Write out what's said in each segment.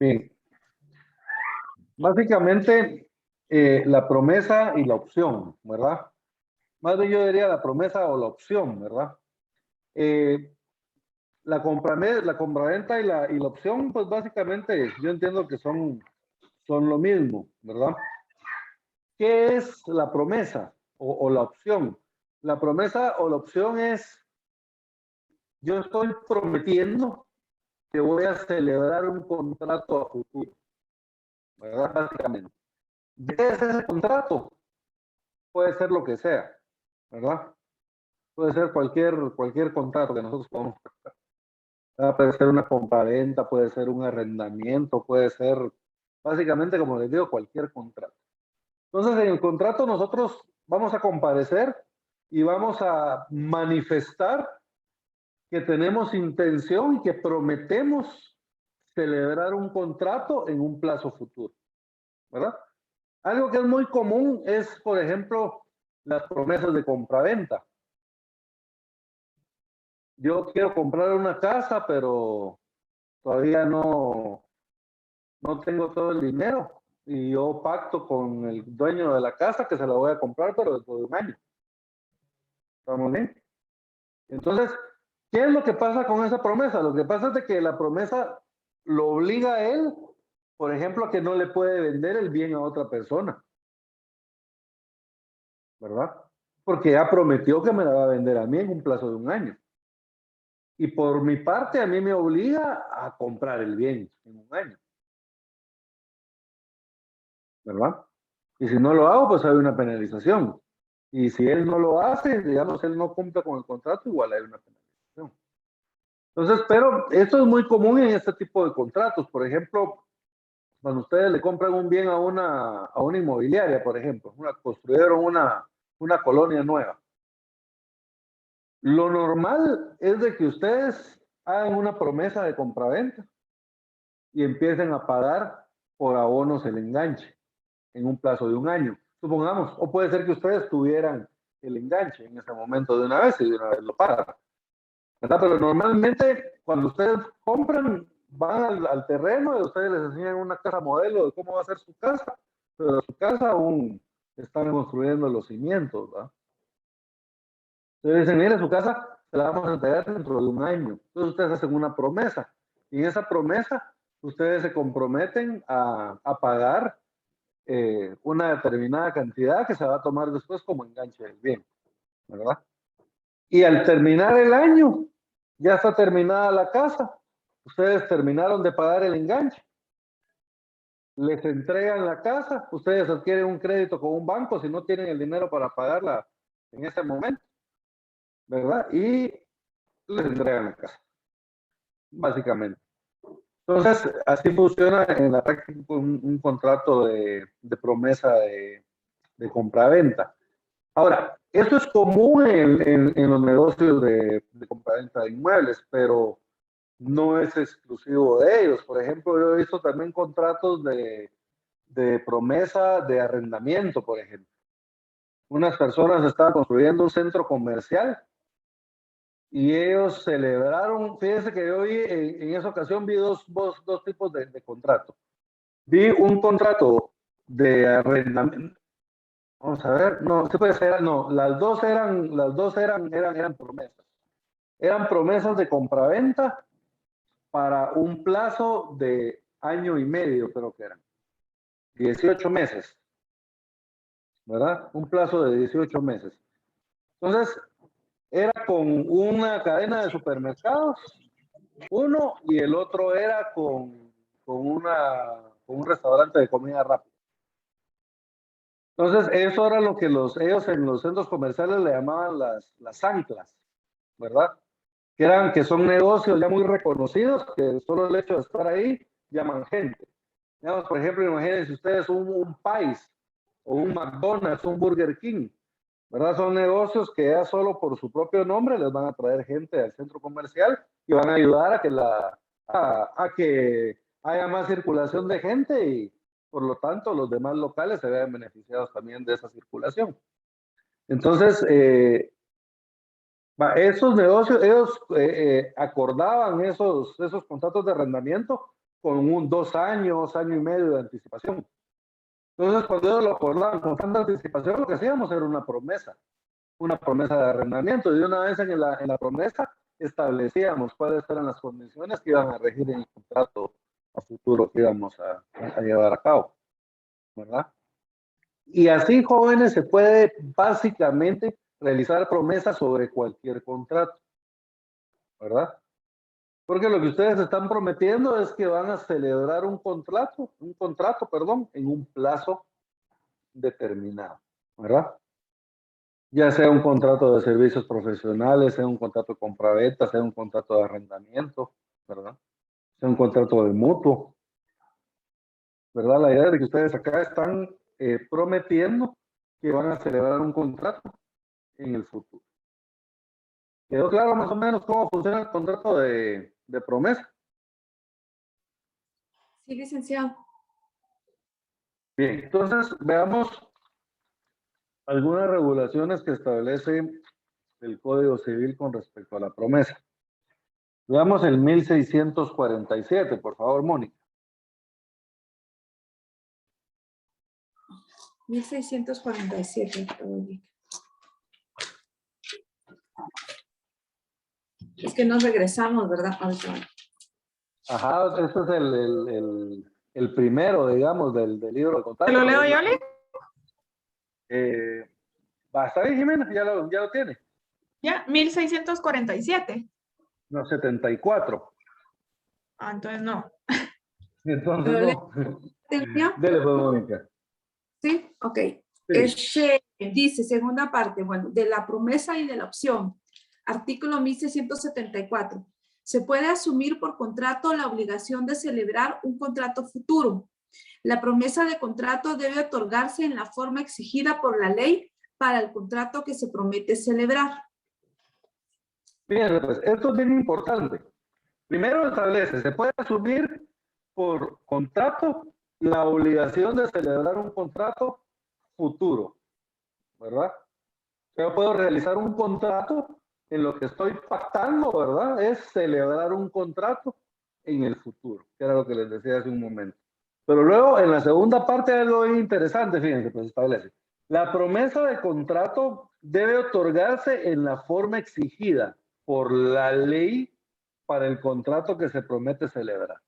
Bien, básicamente la promesa y la opción, ¿verdad? Más bien yo diría la promesa o la opción, ¿verdad? Eh, la compraventa y la opción, pues básicamente yo entiendo que son lo mismo, ¿verdad? ¿Qué es la promesa o la opción? La promesa o la opción es, yo estoy prometiendo que voy a celebrar un contrato a futuro, ¿verdad? Básicamente. ¿Qué es ese contrato? Puede ser lo que sea, ¿verdad? Puede ser cualquier contrato que nosotros podamos pactar. Puede ser una compraventa, puede ser un arrendamiento, puede ser, básicamente, como les digo, cualquier contrato. Entonces, en el contrato nosotros vamos a comparecer y vamos a manifestar que tenemos intención y que prometemos celebrar un contrato en un plazo futuro, ¿verdad? Algo que es muy común es, por ejemplo, las promesas de compraventa. Yo quiero comprar una casa, pero todavía no tengo todo el dinero. Y yo pacto con el dueño de la casa que se la voy a comprar, pero después de un año. ¿Estamos bien? Entonces, ¿qué es lo que pasa con esa promesa? Lo que pasa es de que la promesa lo obliga a él, por ejemplo, a que no le puede vender el bien a otra persona, ¿verdad? Porque ya prometió que me la va a vender a mí en un plazo de un año. Y por mi parte, a mí me obliga a comprar el bien en un año, ¿verdad? Y si no lo hago, pues hay una penalización. Y si él no lo hace, digamos, él no cumple con el contrato, igual hay una penalización. Entonces, pero esto es muy común en este tipo de contratos. Por ejemplo, cuando ustedes le compran un bien a una inmobiliaria, por ejemplo, construyeron una colonia nueva. Lo normal es de que ustedes hagan una promesa de compraventa y empiecen a pagar por abonos el enganche en un plazo de un año, supongamos, o puede ser que ustedes tuvieran el enganche en ese momento de una vez y de una vez lo pagan, ¿verdad? Pero normalmente cuando ustedes compran, van al terreno y ustedes les enseñan una casa modelo de cómo va a ser su casa, pero su casa aún están construyendo los cimientos, ¿verdad? Entonces dicen, mire, su casa se la vamos a entregar dentro de un año. Entonces ustedes hacen una promesa y en esa promesa ustedes se comprometen a pagar una determinada cantidad que se va a tomar después como enganche del bien, ¿verdad? Y al terminar el año, ya está terminada la casa, ustedes terminaron de pagar el enganche, les entregan la casa, ustedes adquieren un crédito con un banco si no tienen el dinero para pagarla en ese momento, ¿verdad? Y les entregan la casa, básicamente. Entonces, así funciona en la práctica un contrato de promesa de compraventa. Ahora, esto es común en los negocios de compraventa de inmuebles, pero no es exclusivo de ellos. Por ejemplo, yo he visto también contratos de promesa de arrendamiento, por ejemplo. Unas personas estaban construyendo un centro comercial y ellos celebraron, fíjense que yo vi, en esa ocasión vi dos tipos de contrato. Vi un contrato de arrendamiento. Vamos a ver, no, sí puede ser, no, las dos eran promesas. Eran promesas de compraventa para un plazo de año y medio, creo que eran. 18 meses, ¿verdad? Un plazo de 18 meses. Entonces, era con una cadena de supermercados, uno, y el otro era con un restaurante de comida rápida. Entonces, eso era lo que ellos en los centros comerciales le llamaban las anclas, ¿verdad? Que son negocios ya muy reconocidos, que solo el hecho de estar ahí llaman gente. Digamos, por ejemplo, imagínense ustedes un Pais o un McDonald's, un Burger King, ¿verdad? Son negocios que ya solo por su propio nombre les van a traer gente al centro comercial y van a ayudar a que haya más circulación de gente y por lo tanto los demás locales se vean beneficiados también de esa circulación. Entonces, esos negocios, ellos acordaban esos contratos de arrendamiento con 2 años, año y medio de anticipación. Entonces, cuando ellos lo acordaban con tanta anticipación, lo que hacíamos era una promesa de arrendamiento. Y una vez en la promesa establecíamos cuáles eran las condiciones que iban a regir en el contrato a futuro que íbamos a llevar a cabo, ¿verdad? Y así, jóvenes, se puede básicamente realizar promesas sobre cualquier contrato, ¿verdad? Porque lo que ustedes están prometiendo es que van a celebrar un contrato, perdón, en un plazo determinado, ¿verdad? Ya sea un contrato de servicios profesionales, sea un contrato de compraventa, sea un contrato de arrendamiento, ¿verdad? Sea un contrato de mutuo, ¿verdad? La idea es de que ustedes acá están prometiendo que van a celebrar un contrato en el futuro. ¿Quedó claro más o menos cómo funciona el contrato de promesa? Sí, licenciado. Bien, entonces veamos algunas regulaciones que establece el Código Civil con respecto a la promesa. Veamos el 1647, por favor, Mónica. 1647. Es que nos regresamos, ¿verdad? Ajá, este es el primero, digamos, del libro de contrato. ¿Te lo leo yo, Lee? ¿Está bien, Jimena? ¿Ya lo tiene? Ya, 1647. No, 74. Ah, entonces no. Entonces no. ¿Tenía? Dele, pues, Mónica. Sí, ok. Sí. Dice, segunda parte, bueno, de la promesa y de la opción. Artículo 1674. Se puede asumir por contrato la obligación de celebrar un contrato futuro. La promesa de contrato debe otorgarse en la forma exigida por la ley para el contrato que se promete celebrar. Fíjense, pues, esto es bien importante. Primero establece, se puede asumir por contrato la obligación de celebrar un contrato futuro, ¿verdad? Yo puedo realizar un contrato en lo que estoy pactando, ¿verdad? Es celebrar un contrato en el futuro, que era lo que les decía hace un momento. Pero luego, en la segunda parte, hay algo interesante, fíjense, pues establece. La promesa de contrato debe otorgarse en la forma exigida por la ley para el contrato que se promete celebrar.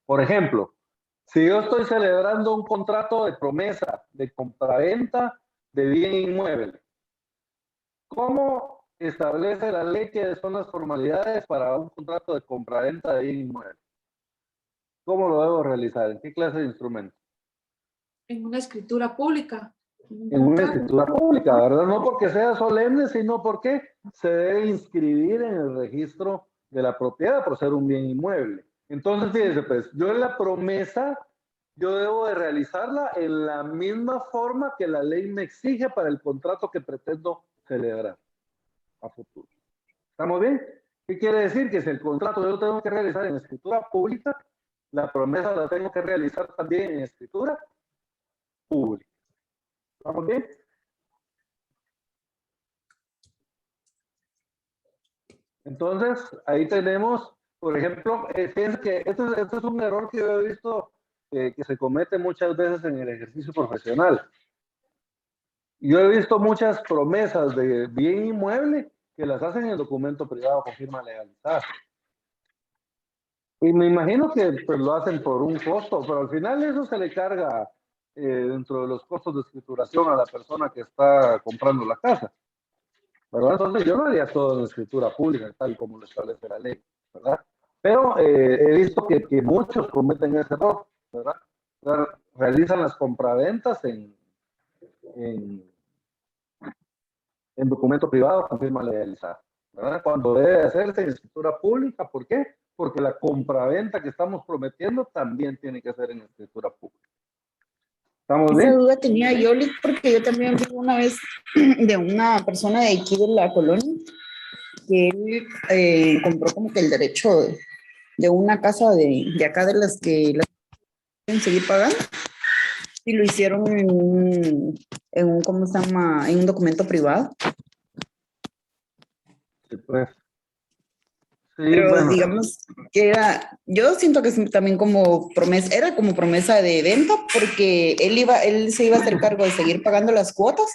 Por ejemplo, si yo estoy celebrando un contrato de promesa de compraventa de bien inmueble, ¿cómo establece la ley que son las formalidades para un contrato de compraventa de bien inmueble? ¿Cómo lo debo realizar? ¿En qué clase de instrumento? En una escritura pública. En una escritura pública, ¿verdad? No porque sea solemne, sino porque se debe inscribir en el registro de la propiedad por ser un bien inmueble. Entonces, fíjense, pues, yo en la promesa, yo debo de realizarla en la misma forma que la ley me exige para el contrato que pretendo celebrar a futuro. ¿Estamos bien? ¿Qué quiere decir? Que si el contrato yo lo tengo que realizar en escritura pública, la promesa la tengo que realizar también en escritura pública. ¿Estamos bien? Entonces, ahí tenemos, por ejemplo, fíjense que este es un error que yo he visto que se comete muchas veces en el ejercicio profesional. Yo he visto muchas promesas de bien inmueble que las hacen en documento privado con firma legalizada. Y me imagino que pues, lo hacen por un costo, pero al final eso se le carga dentro de los costos de escrituración a la persona que está comprando la casa, ¿verdad? Entonces yo no haría todo en escritura pública, tal como lo establece la ley, ¿verdad? Pero he visto que muchos cometen ese error, ¿verdad? Realizan las compraventas en documento privado con firma legalizada, ¿verdad? Cuando debe hacerse en escritura pública, ¿por qué? Porque la compraventa que estamos prometiendo también tiene que ser en escritura pública. ¿Estamos bien? Esa duda tenía yo, Lick, porque yo también vi una vez de una persona de aquí de la colonia que él compró como que el derecho de una casa de acá de las que las pueden seguir pagando y lo hicieron en un ¿cómo se llama? En un documento privado. Sí, pues. Sí, Pero bueno, digamos que yo siento que es también como promesa, era como promesa de venta porque él se iba a hacer cargo de seguir pagando las cuotas,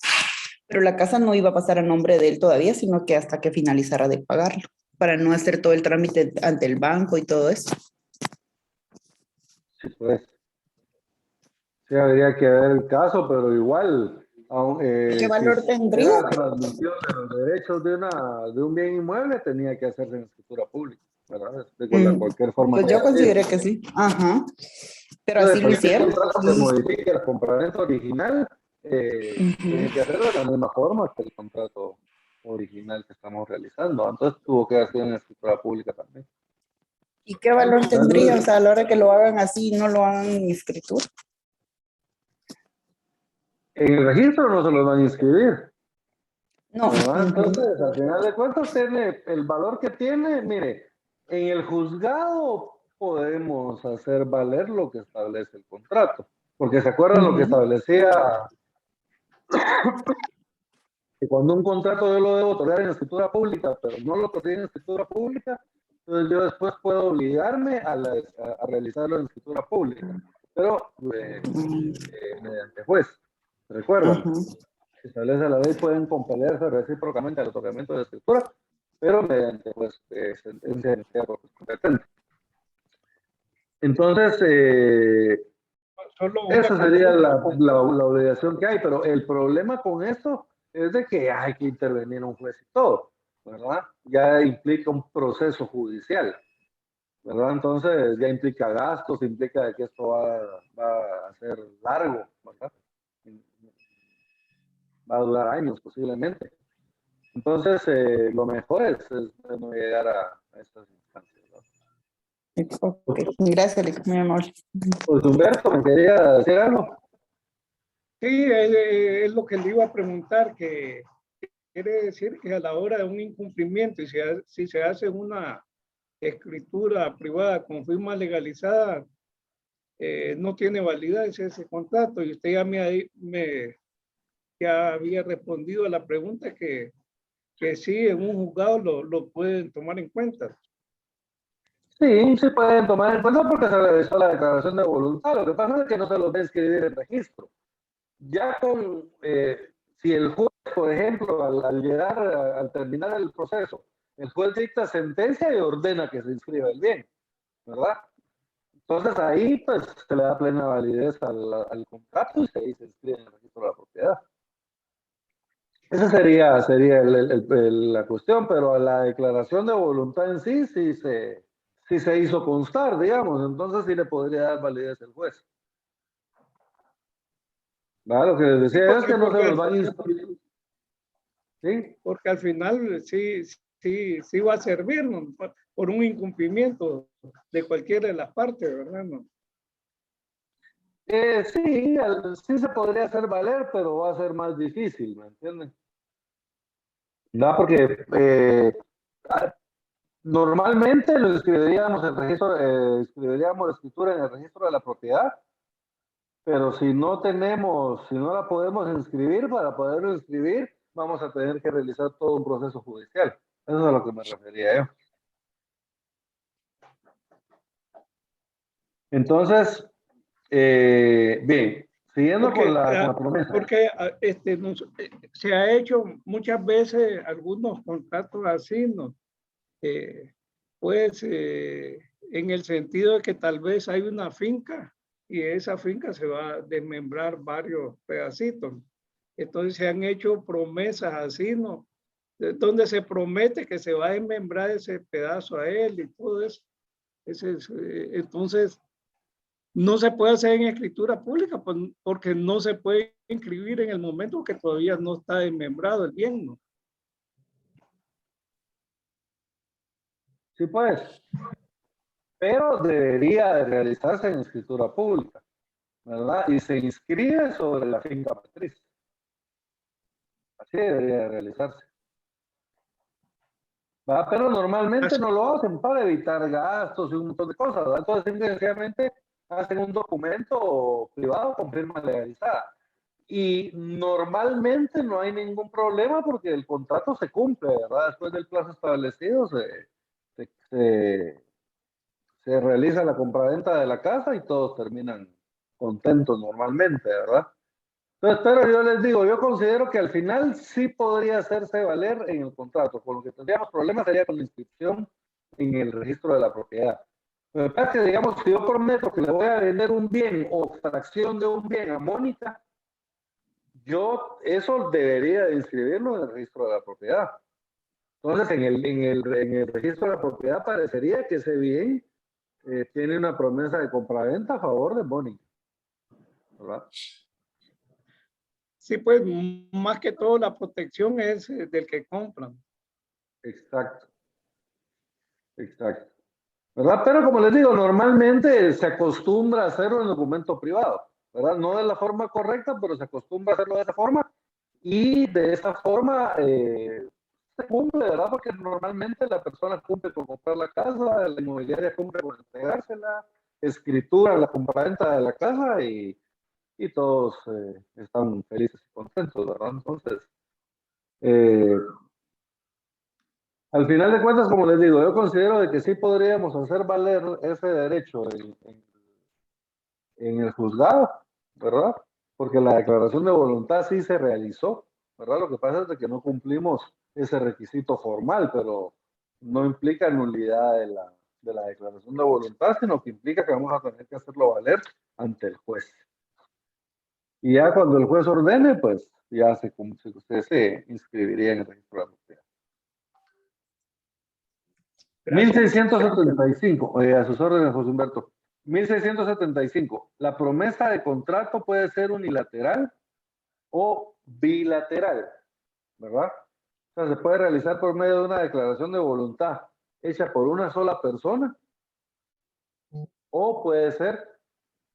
pero la casa no iba a pasar a nombre de él todavía, sino que hasta que finalizara de pagarlo, para no hacer todo el trámite ante el banco y todo eso. sí, pues. Sí, habría que ver el caso, pero igual, ¿Qué si valor tendría? era transmisión de los derechos de un bien inmueble, tenía que hacerse en escritura pública, ¿verdad? De cualquier forma Pues que yo haya sido. consideré que sí. Ajá. Pero Entonces, así lo cualquier hicieron. contrato que modifique la compraventa original, tiene que hacerlo de la misma forma que el contrato original que estamos realizando. Entonces, tuvo que hacer en escritura pública también. ¿Y qué valor tendría? O sea, a la hora que lo hagan así, no lo hagan en escritura. En el registro no se los van a inscribir, No. ¿verdad? Entonces, al final de cuentas, tiene el valor que tiene. Mire, en el juzgado podemos hacer valer lo que establece el contrato, porque se acuerdan lo que establecía que cuando un contrato yo lo debo otorgar en escritura pública, pero no lo otorgué en escritura pública, entonces yo después puedo obligarme a realizarlo en escritura pública, pero mediante juez. ¿Recuerdan? Si establece la ley, pueden compelerse recíprocamente al otorgamiento de escritura, pero mediante pues, sentencia de la Corte competente. Entonces, Solo una esa sería consulta. la obligación que hay, pero el problema con esto es de que hay que intervenir un juez y todo, ¿verdad? Ya implica un proceso judicial, ¿verdad? Entonces ya implica gastos, implica de que esto va a ser largo, ¿verdad? Va a durar años posiblemente. Entonces, lo mejor es no llegar a estas instancias, ¿no? Ok, gracias, Alex, muy amable. Pues Humberto, me quería decir algo. Sí, es lo que le iba a preguntar, que quiere decir que a la hora de un incumplimiento, y si se hace una escritura privada con firma legalizada, no tiene validez ese contrato. Y usted ya había respondido a la pregunta que sí, en un juzgado lo pueden tomar en cuenta. Sí, se pueden tomar en cuenta porque se realizó la declaración de voluntad. Lo que pasa es que no se los va a escribir en registro. Ya si el juez, por ejemplo, al llegar, al terminar el proceso, el juez dicta sentencia y ordena que se inscriba el bien, ¿verdad? Entonces ahí pues se le da plena validez al contrato y ahí se inscribe en el registro de la propiedad. Esa sería la cuestión, pero a la declaración de voluntad en sí, sí se hizo constar, digamos, entonces sí le podría dar validez el juez. ¿Vale? Lo que les decía es que no se los van a inscribir. ¿Sí? Porque al final sí va a servir, ¿no? Por un incumplimiento de cualquiera de las partes, ¿verdad? ¿No? Sí, sí se podría hacer valer, pero va a ser más difícil, ¿me entienden? ¿Verdad? Porque normalmente lo escribiríamos el registro, escribiríamos la escritura en el registro de la propiedad, pero si no la podemos inscribir, para poderlo inscribir, vamos a tener que realizar todo un proceso judicial. Eso es a lo que me refería yo. Entonces, bien, siguiendo con la promesa. Porque se ha hecho muchas veces algunos contratos así, ¿no? Pues en el sentido de que tal vez hay una finca y esa finca se va a desmembrar varios pedacitos. Entonces se han hecho promesas así, ¿no? Donde se promete que se va a desmembrar ese pedazo a él y todo eso. Entonces, no se puede hacer en escritura pública porque no se puede inscribir en el momento que todavía no está desmembrado el bien, ¿no? Sí, pues, pero debería de realizarse en escritura pública, ¿verdad? Y se inscribe sobre la finca matriz. Así debería de realizarse. ¿Va? Pero normalmente no lo hacen para evitar gastos y un montón de cosas, ¿verdad? Entonces, simplemente hacen un documento privado con firma legalizada. Y normalmente no hay ningún problema porque el contrato se cumple, ¿verdad? Después del plazo establecido se realiza la compraventa de la casa y todos terminan contentos normalmente, ¿verdad? Entonces, pero yo les digo, yo considero que al final sí podría hacerse valer en el contrato. Con lo que tendríamos problemas sería con la inscripción en el registro de la propiedad. Pero es que, digamos, si yo prometo que le voy a vender un bien o fracción de un bien a Mónica, yo eso debería de inscribirlo en el registro de la propiedad. Entonces, en el registro de la propiedad parecería que ese bien tiene una promesa de compraventa a favor de Mónica, ¿verdad? Sí, pues más que todo la protección es del que compran. Exacto. Exacto. ¿Verdad? Pero como les digo, normalmente se acostumbra a hacerlo en documento privado, ¿verdad? No de la forma correcta, pero se acostumbra a hacerlo de esa forma y de esa forma se cumple, ¿verdad? Porque normalmente la persona cumple con comprar la casa, la inmobiliaria cumple con entregársela, escritura la compraventa de la casa y todos están felices y contentos, ¿verdad? Entonces, eh, al final de cuentas, como les digo, yo considero de que sí podríamos hacer valer ese derecho en el juzgado, ¿verdad? Porque la declaración de voluntad sí se realizó, ¿verdad? Lo que pasa es de que no cumplimos ese requisito formal, pero no implica nulidad de la declaración de voluntad, sino que implica que vamos a tener que hacerlo valer ante el juez. Y ya cuando el juez ordene, pues ya usted se inscribiría en el registro de la propiedad. Gracias. 1675, a sus órdenes, José Humberto. 1675. La promesa de contrato puede ser unilateral o bilateral, ¿verdad? O sea, se puede realizar por medio de una declaración de voluntad hecha por una sola persona o puede ser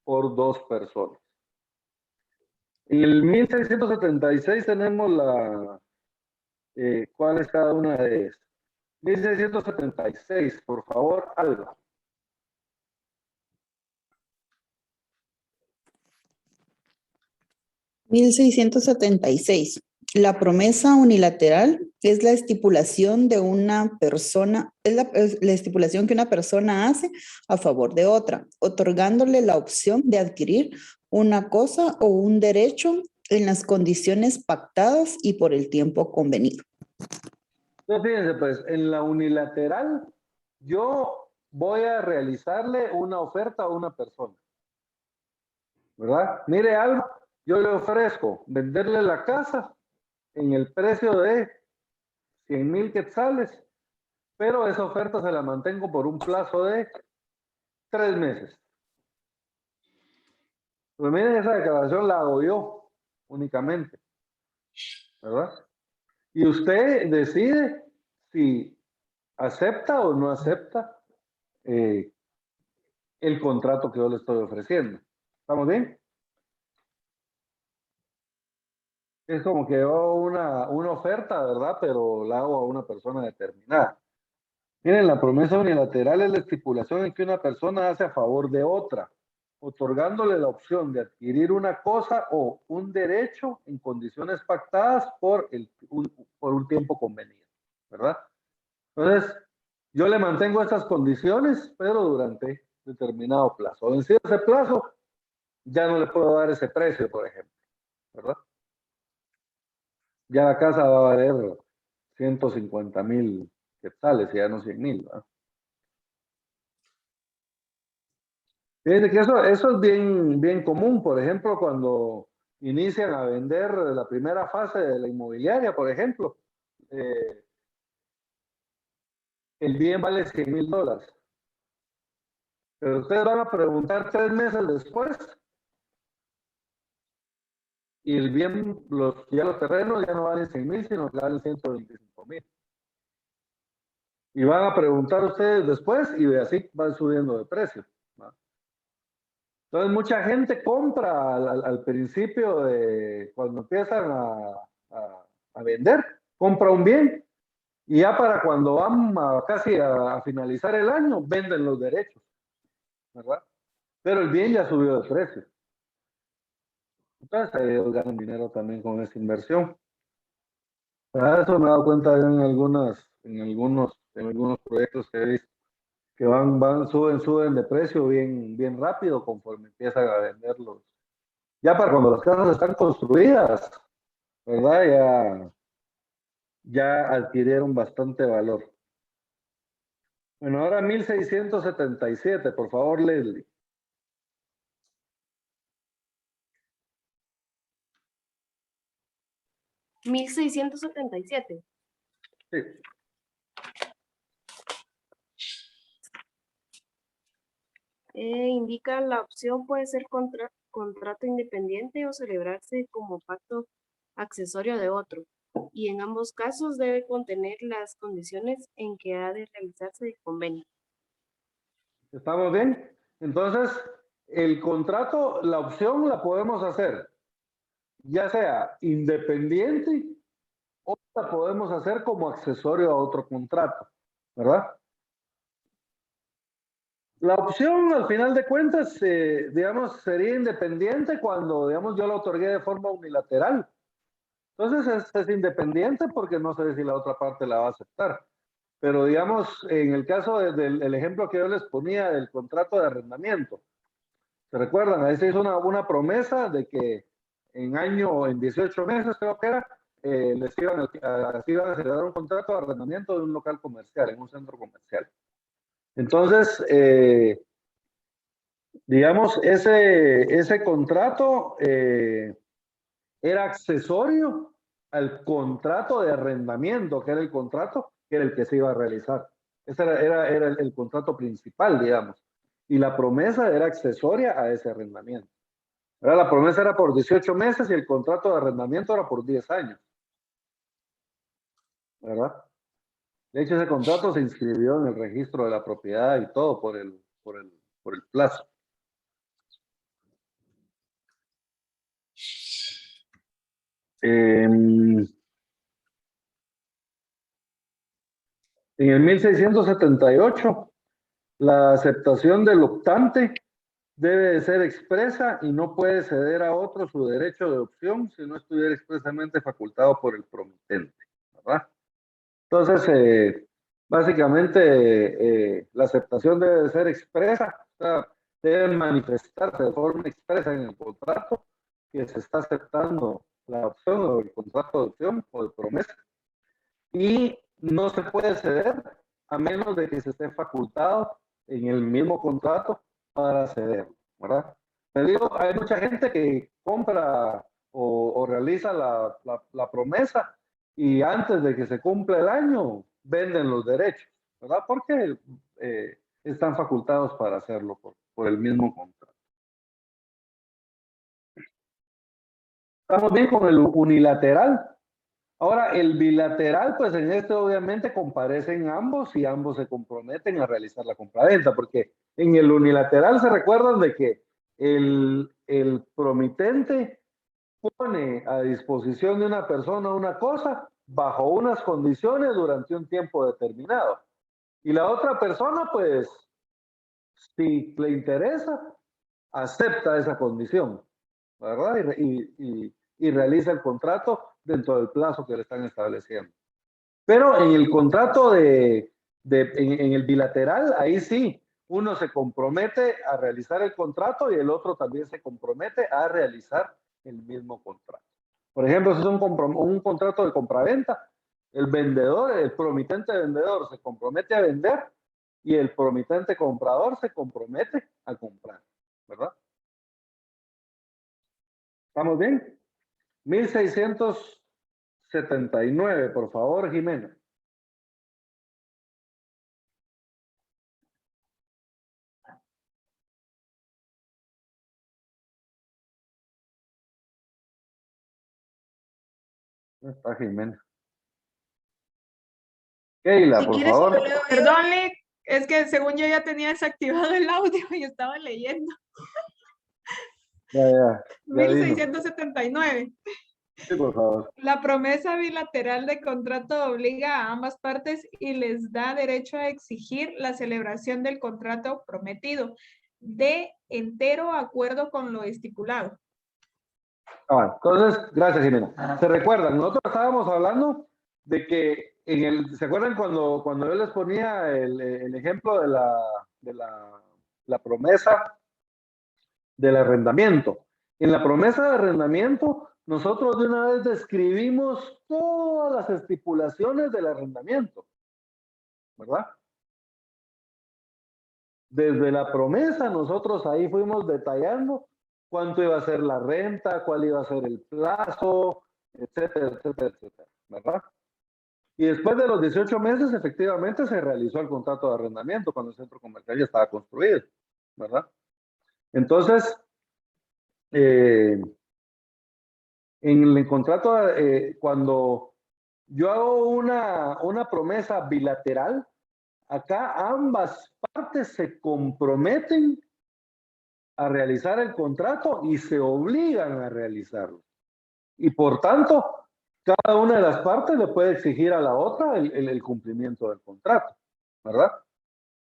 por dos personas. En el 1676 tenemos ¿cuál es cada una de estas? 1676, por favor, Alba. 1676. La promesa unilateral es la estipulación de una persona, es la estipulación que una persona hace a favor de otra, otorgándole la opción de adquirir una cosa o un derecho en las condiciones pactadas y por el tiempo convenido. Entonces, fíjense, pues, en la unilateral, yo voy a realizarle una oferta a una persona, ¿verdad? Mire, algo, yo le ofrezco venderle la casa en el precio de 100,000 quetzales, pero esa oferta se la mantengo por un plazo de 3 meses. Pues miren, esa declaración la hago yo únicamente, ¿verdad? Y usted decide si acepta o no acepta el contrato que yo le estoy ofreciendo. ¿Estamos bien? Es como que yo una oferta, ¿verdad? Pero la hago a una persona determinada. Miren, la promesa unilateral es la estipulación en que una persona hace a favor de otra, otorgándole la opción de adquirir una cosa o un derecho en condiciones pactadas por un tiempo convenido, ¿verdad? Entonces, yo le mantengo estas condiciones, pero durante determinado plazo. Vencido ese plazo, ya no le puedo dar ese precio, por ejemplo, ¿verdad? Ya la casa va a valer 150,000 quetzales, ya no 100,000, ¿verdad? Fíjense que eso es bien común, por ejemplo, cuando inician a vender la primera fase de la inmobiliaria, por ejemplo, el bien vale 100,000 dólares. Pero ustedes van a preguntar 3 meses después y el bien, ya los terrenos ya no valen 100,000, sino que valen 125,000. Y van a preguntar ustedes después y así van subiendo de precio, ¿no? Entonces mucha gente compra al principio de cuando empiezan a vender, compra un bien y ya para cuando van casi a finalizar el año venden los derechos, ¿verdad? Pero el bien ya subió de precio. Entonces ellos ganan dinero también con esa inversión. Para eso me he dado cuenta en algunos en algunos proyectos que he visto, que suben de precio bien rápido conforme empiezan a venderlos. Ya para cuando las casas están construidas, ¿verdad? Ya adquirieron bastante valor. Bueno, ahora 1677, por favor, Leslie. ¿1677? Sí. Indica la opción puede ser contrato independiente o celebrarse como pacto accesorio de otro. Y en ambos casos debe contener las condiciones en que ha de realizarse el convenio. ¿Estamos bien? Entonces, el contrato, la opción la podemos hacer, ya sea independiente o la podemos hacer como accesorio a otro contrato, ¿verdad? La opción, al final de cuentas, digamos, sería independiente cuando, digamos, yo la otorgué de forma unilateral. Entonces es independiente porque no sé si la otra parte la va a aceptar. Pero, digamos, en el caso del ejemplo que yo les ponía del contrato de arrendamiento, ¿se recuerdan? Ahí se hizo una promesa de que en 18 meses, creo que era, les iban a celebrar un contrato de arrendamiento de un local comercial, en un centro comercial. Entonces, digamos, ese contrato era accesorio al contrato de arrendamiento, que era el contrato que era el que se iba a realizar. Ese era el contrato principal, digamos. Y la promesa era accesoria a ese arrendamiento. La promesa era por 18 meses y el contrato de arrendamiento era por 10 años. ¿Verdad? De hecho, ese contrato se inscribió en el registro de la propiedad y todo por el plazo. En el 1678, la aceptación del optante debe de ser expresa y no puede ceder a otro su derecho de opción si no estuviera expresamente facultado por el promitente, ¿verdad? Entonces, básicamente, la aceptación debe de ser expresa, o sea, debe manifestarse de forma expresa en el contrato que se está aceptando la opción o el contrato de opción o de promesa, y no se puede ceder a menos de que se esté facultado en el mismo contrato para ceder, ¿verdad? Te digo, hay mucha gente que compra o realiza la promesa y antes de que se cumpla el año venden los derechos, ¿verdad? Porque están facultados para hacerlo por el mismo contrato. Estamos bien con el unilateral. Ahora, el bilateral, pues en este obviamente comparecen ambos y ambos se comprometen a realizar la compraventa, porque en el unilateral se recuerdan de que el promitente pone a disposición de una persona una cosa bajo unas condiciones durante un tiempo determinado. Y la otra persona, pues, si le interesa, acepta esa condición, ¿verdad? Y realiza el contrato dentro del plazo que le están estableciendo. Pero en el contrato en el bilateral, ahí sí, uno se compromete a realizar el contrato y el otro también se compromete a realizar el mismo contrato. Por ejemplo, si es un contrato de compraventa, el vendedor, el promitente vendedor se compromete a vender y el promitente comprador se compromete a comprar, ¿verdad? ¿Estamos bien? 1679, por favor, Jimena. No está Jimena. Keila, Si por quieres, favor. yo leo. Perdón, Lick, es que según yo ya tenía desactivado el audio y estaba leyendo. Ya dinos. 1679. Sí, por favor. La promesa bilateral de contrato obliga a ambas partes y les da derecho a exigir la celebración del contrato prometido de entero acuerdo con lo estipulado. Entonces, gracias, Jimena. ¿Se recuerdan? Nosotros estábamos hablando de que ¿se acuerdan cuando yo les ponía el ejemplo de la promesa del arrendamiento? En la promesa de arrendamiento, nosotros de una vez describimos todas las estipulaciones del arrendamiento, ¿verdad? Desde la promesa, nosotros ahí fuimos detallando cuánto iba a ser la renta, cuál iba a ser el plazo, etcétera, etcétera, etcétera, ¿verdad? Y después de los 18 meses, efectivamente, se realizó el contrato de arrendamiento cuando el centro comercial ya estaba construido, ¿verdad? Entonces, en el contrato, cuando yo hago una promesa bilateral, acá ambas partes se comprometen a realizar el contrato y se obligan a realizarlo. Y por tanto, cada una de las partes le puede exigir a la otra el cumplimiento del contrato, ¿verdad?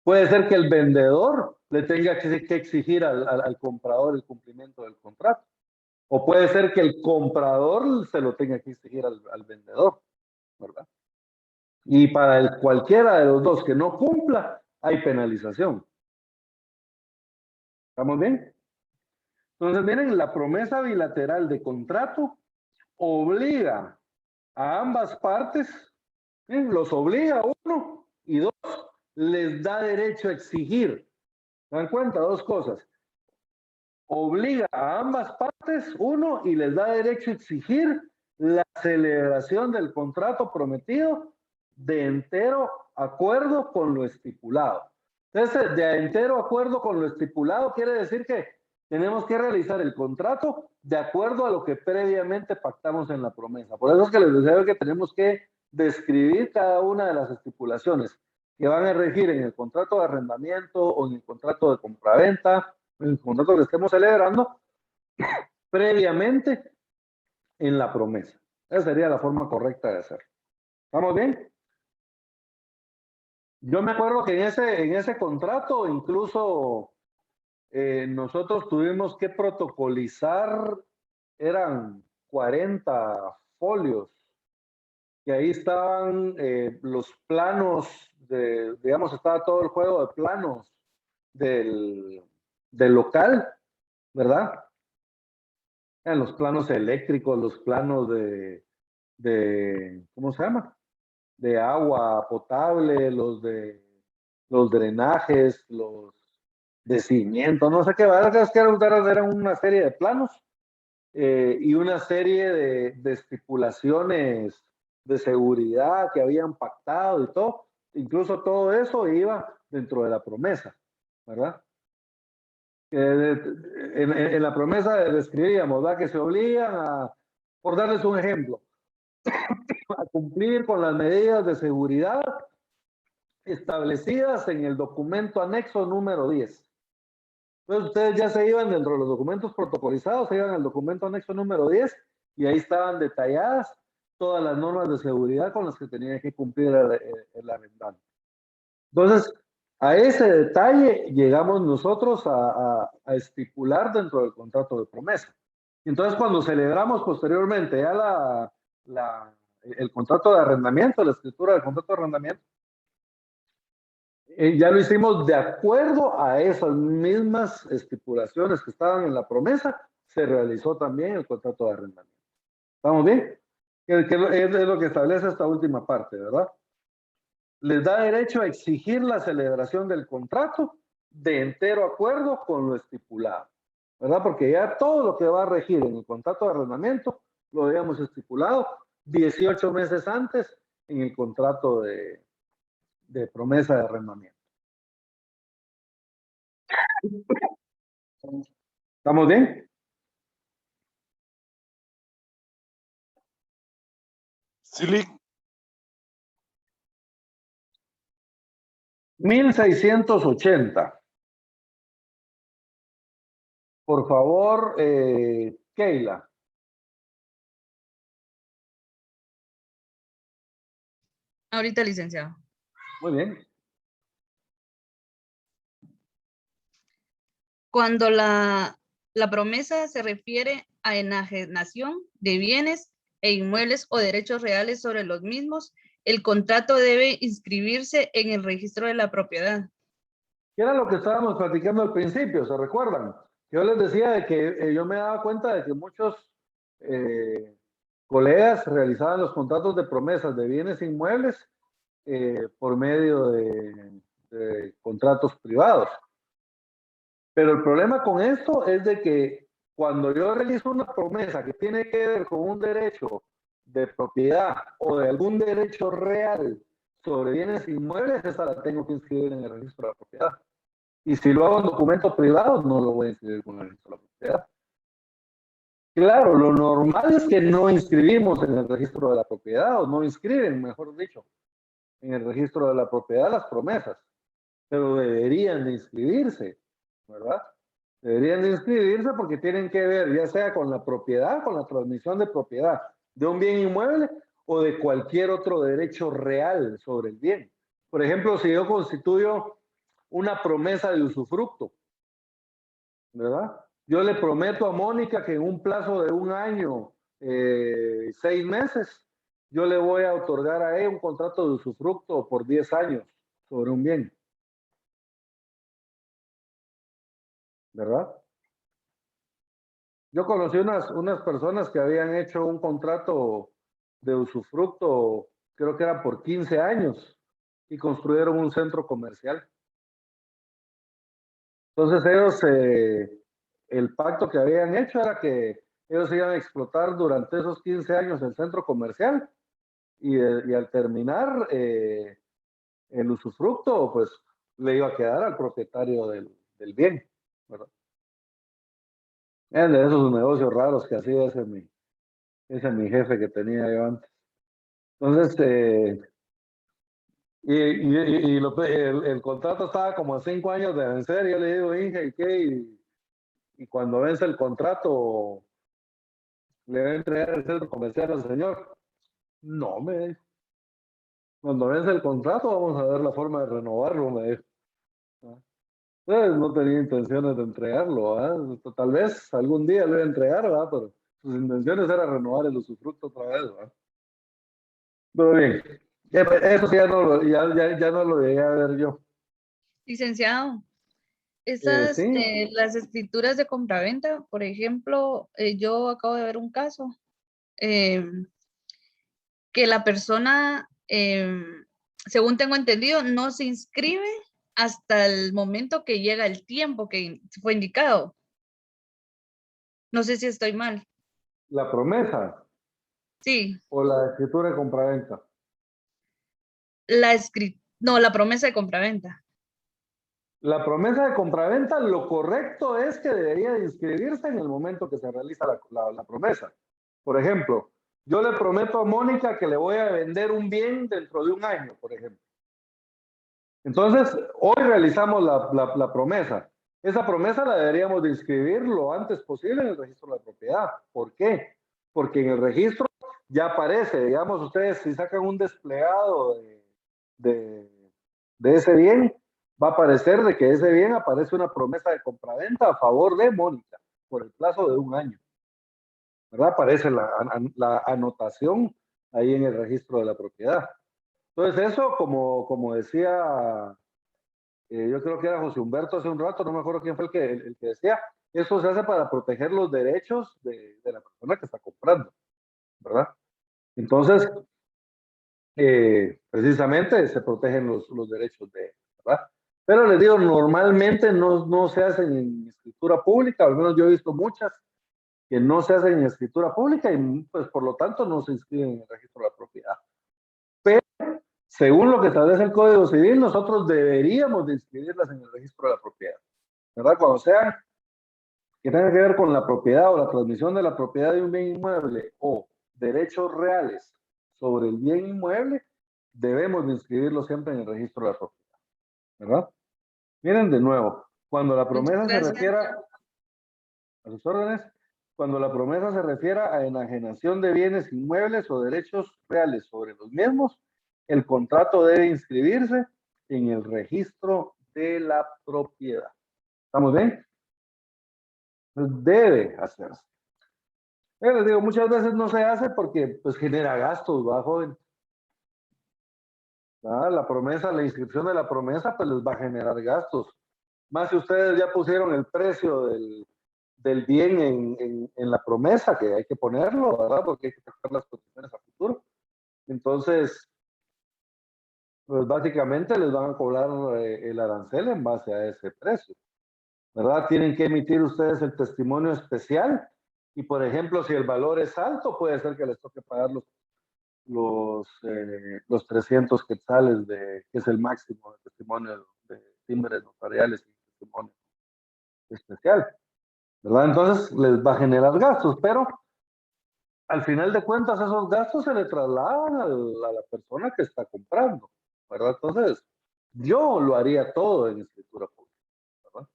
Puede ser que el vendedor le tenga que exigir al comprador el cumplimiento del contrato. O puede ser que el comprador se lo tenga que exigir al vendedor, ¿verdad? Y para cualquiera de los dos que no cumpla, hay penalización. ¿Estamos bien? Entonces, miren, la promesa bilateral de contrato obliga a ambas partes, los obliga, uno, y dos, les da derecho a exigir. ¿Se dan cuenta? Dos cosas. Obliga a ambas partes, uno, y les da derecho a exigir la celebración del contrato prometido de entero acuerdo con lo estipulado. Entonces, de entero acuerdo con lo estipulado quiere decir que tenemos que realizar el contrato de acuerdo a lo que previamente pactamos en la promesa. Por eso es que les decía que tenemos que describir cada una de las estipulaciones que van a regir en el contrato de arrendamiento o en el contrato de compraventa, en el contrato que estemos celebrando, previamente en la promesa. Esa sería la forma correcta de hacerlo. ¿Estamos bien? Yo me acuerdo que en ese contrato incluso nosotros tuvimos que protocolizar, eran 40 folios, que ahí estaban los planos, digamos, estaba todo el juego de planos del local, ¿verdad? Eran los planos eléctricos, los planos ¿cómo se llama? De agua potable, los drenajes, los de cimiento, no sé qué, es que eran una serie de planos y una serie de estipulaciones de seguridad que habían pactado y todo. Incluso todo eso iba dentro de la promesa, ¿verdad? En la promesa describíamos, ¿verdad? Que se obligan a, por darles un ejemplo, a cumplir con las medidas de seguridad establecidas en el documento anexo número 10. Entonces ustedes ya se iban dentro de los documentos protocolizados, se iban al documento anexo número 10 y ahí estaban detalladas todas las normas de seguridad con las que tenía que cumplir el arrendante. Entonces, a ese detalle llegamos nosotros a estipular dentro del contrato de promesa. Entonces, cuando celebramos posteriormente ya el contrato de arrendamiento, la escritura del contrato de arrendamiento, ya lo hicimos de acuerdo a esas mismas estipulaciones que estaban en la promesa, se realizó también el contrato de arrendamiento. ¿Estamos bien? Es lo que establece esta última parte, ¿verdad? Les da derecho a exigir la celebración del contrato de entero acuerdo con lo estipulado, ¿verdad? Porque ya todo lo que va a regir en el contrato de arrendamiento lo habíamos estipulado 18 meses antes en el contrato de promesa de arrendamiento. ¿Estamos bien? Silic. 1680. Por favor, Keila. Ahorita, licenciado. Muy bien. Cuando la promesa se refiere a enajenación de bienes e inmuebles o derechos reales sobre los mismos el contrato debe inscribirse en el registro de la propiedad. ¿Qué era lo que estábamos platicando al principio? ¿Se recuerdan? Yo les decía de que yo me daba cuenta de que muchos colegas realizaban los contratos de promesas de bienes inmuebles por medio de contratos privados. Pero el problema con esto es de que cuando yo realizo una promesa que tiene que ver con un derecho de propiedad o de algún derecho real sobre bienes inmuebles, esa la tengo que inscribir en el registro de la propiedad. Y si lo hago en documento privado, no lo voy a inscribir con el registro de la propiedad. Claro, lo normal es que no inscribimos en el registro de la propiedad, o no inscriben, mejor dicho, en el registro de la propiedad las promesas, pero deberían de inscribirse, ¿verdad? Deberían de inscribirse porque tienen que ver ya sea con la propiedad, con la transmisión de propiedad de un bien inmueble o de cualquier otro derecho real sobre el bien. Por ejemplo, si yo constituyo una promesa de usufructo, ¿verdad? Yo le prometo a Mónica que en un plazo de 1 año, 6 meses, yo le voy a otorgar a ella un contrato de usufructo por 10 años sobre un bien. ¿Verdad? Yo conocí unas personas que habían hecho un contrato de usufructo, creo que era por 15 años, y construyeron un centro comercial. Entonces ellos, el pacto que habían hecho era que ellos iban a explotar durante esos 15 años el centro comercial y al terminar el usufructo, pues le iba a quedar al propietario del bien, ¿verdad? Es de esos negocios raros que hacía ese es mi jefe que tenía yo antes. Entonces, el contrato estaba como a 5 años de vencer. Yo le digo, Inge, ¿y qué? Y cuando vence el contrato, ¿le va a entregar el centro comercial al señor? No, me dijo. Cuando vence el contrato, vamos a ver la forma de renovarlo, me dijo. Entonces, no tenía intenciones de entregarlo, ¿verdad? Tal vez algún día lo iba a entregar, ¿verdad? Pero sus intenciones era renovar el usufructo otra vez, ¿verdad? Pero bien, eso sí ya no lo llegué a ver yo. Licenciado, esas, Sí, las escrituras de compraventa, por ejemplo, yo acabo de ver un caso que la persona, según tengo entendido, no se inscribe hasta el momento que llega el tiempo que fue indicado. No sé si estoy mal. la promesa Sí, o la escritura de compraventa. no, la promesa de compraventa. La promesa de compraventa, lo correcto es que debería de inscribirse en el momento que se realiza la promesa. Por ejemplo, yo le prometo a Mónica que le voy a vender un bien dentro de 1 año, por ejemplo. Entonces, hoy realizamos la promesa. Esa promesa la deberíamos de inscribir lo antes posible en el registro de la propiedad. ¿Por qué? Porque en el registro ya aparece, digamos, ustedes si sacan un desplegado de ese bien, va a aparecer de que ese bien aparece una promesa de compraventa a favor de Mónica por el plazo de 1 año. ¿Verdad? Aparece la anotación ahí en el registro de la propiedad. Entonces eso, como decía, yo creo que era José Humberto hace un rato, no me acuerdo quién fue el que decía, eso se hace para proteger los derechos de la persona que está comprando, ¿verdad? Entonces, precisamente se protegen los derechos de, ¿verdad? Pero les digo, normalmente no se hacen en escritura pública, al menos yo he visto muchas que no se hacen en escritura pública y pues por lo tanto no se inscriben en el registro de la propiedad. Pero según lo que establece el Código Civil, nosotros deberíamos de inscribirlas en el registro de la propiedad, ¿verdad? Cuando sean que tenga que ver con la propiedad o la transmisión de la propiedad de un bien inmueble o derechos reales sobre el bien inmueble, debemos de inscribirlo siempre en el registro de la propiedad, ¿verdad? Miren de nuevo, cuando la Muchas promesa se gracias. refiera a sus órdenes, cuando la promesa se refiera a enajenación de bienes inmuebles o derechos reales sobre los mismos, el contrato debe inscribirse en el registro de la propiedad. ¿Estamos bien? Debe hacerse. Les digo, muchas veces no se hace porque pues genera gastos, ¿va, joven? La promesa, la inscripción de la promesa, pues les va a generar gastos. Más si ustedes ya pusieron el precio del bien en la promesa, que hay que ponerlo, ¿verdad? Porque hay que sacar las condiciones a futuro. Entonces, pues básicamente les van a cobrar el arancel en base a ese precio, ¿verdad? Tienen que emitir ustedes el testimonio especial y, por ejemplo, si el valor es alto, puede ser que les toque pagar los 300 quetzales, que es el máximo de testimonio de timbres notariales y testimonio especial, ¿verdad? Entonces les va a generar gastos, pero al final de cuentas esos gastos se le trasladan a la persona que está comprando, ¿verdad? Entonces yo lo haría todo en escritura pública, ¿verdad?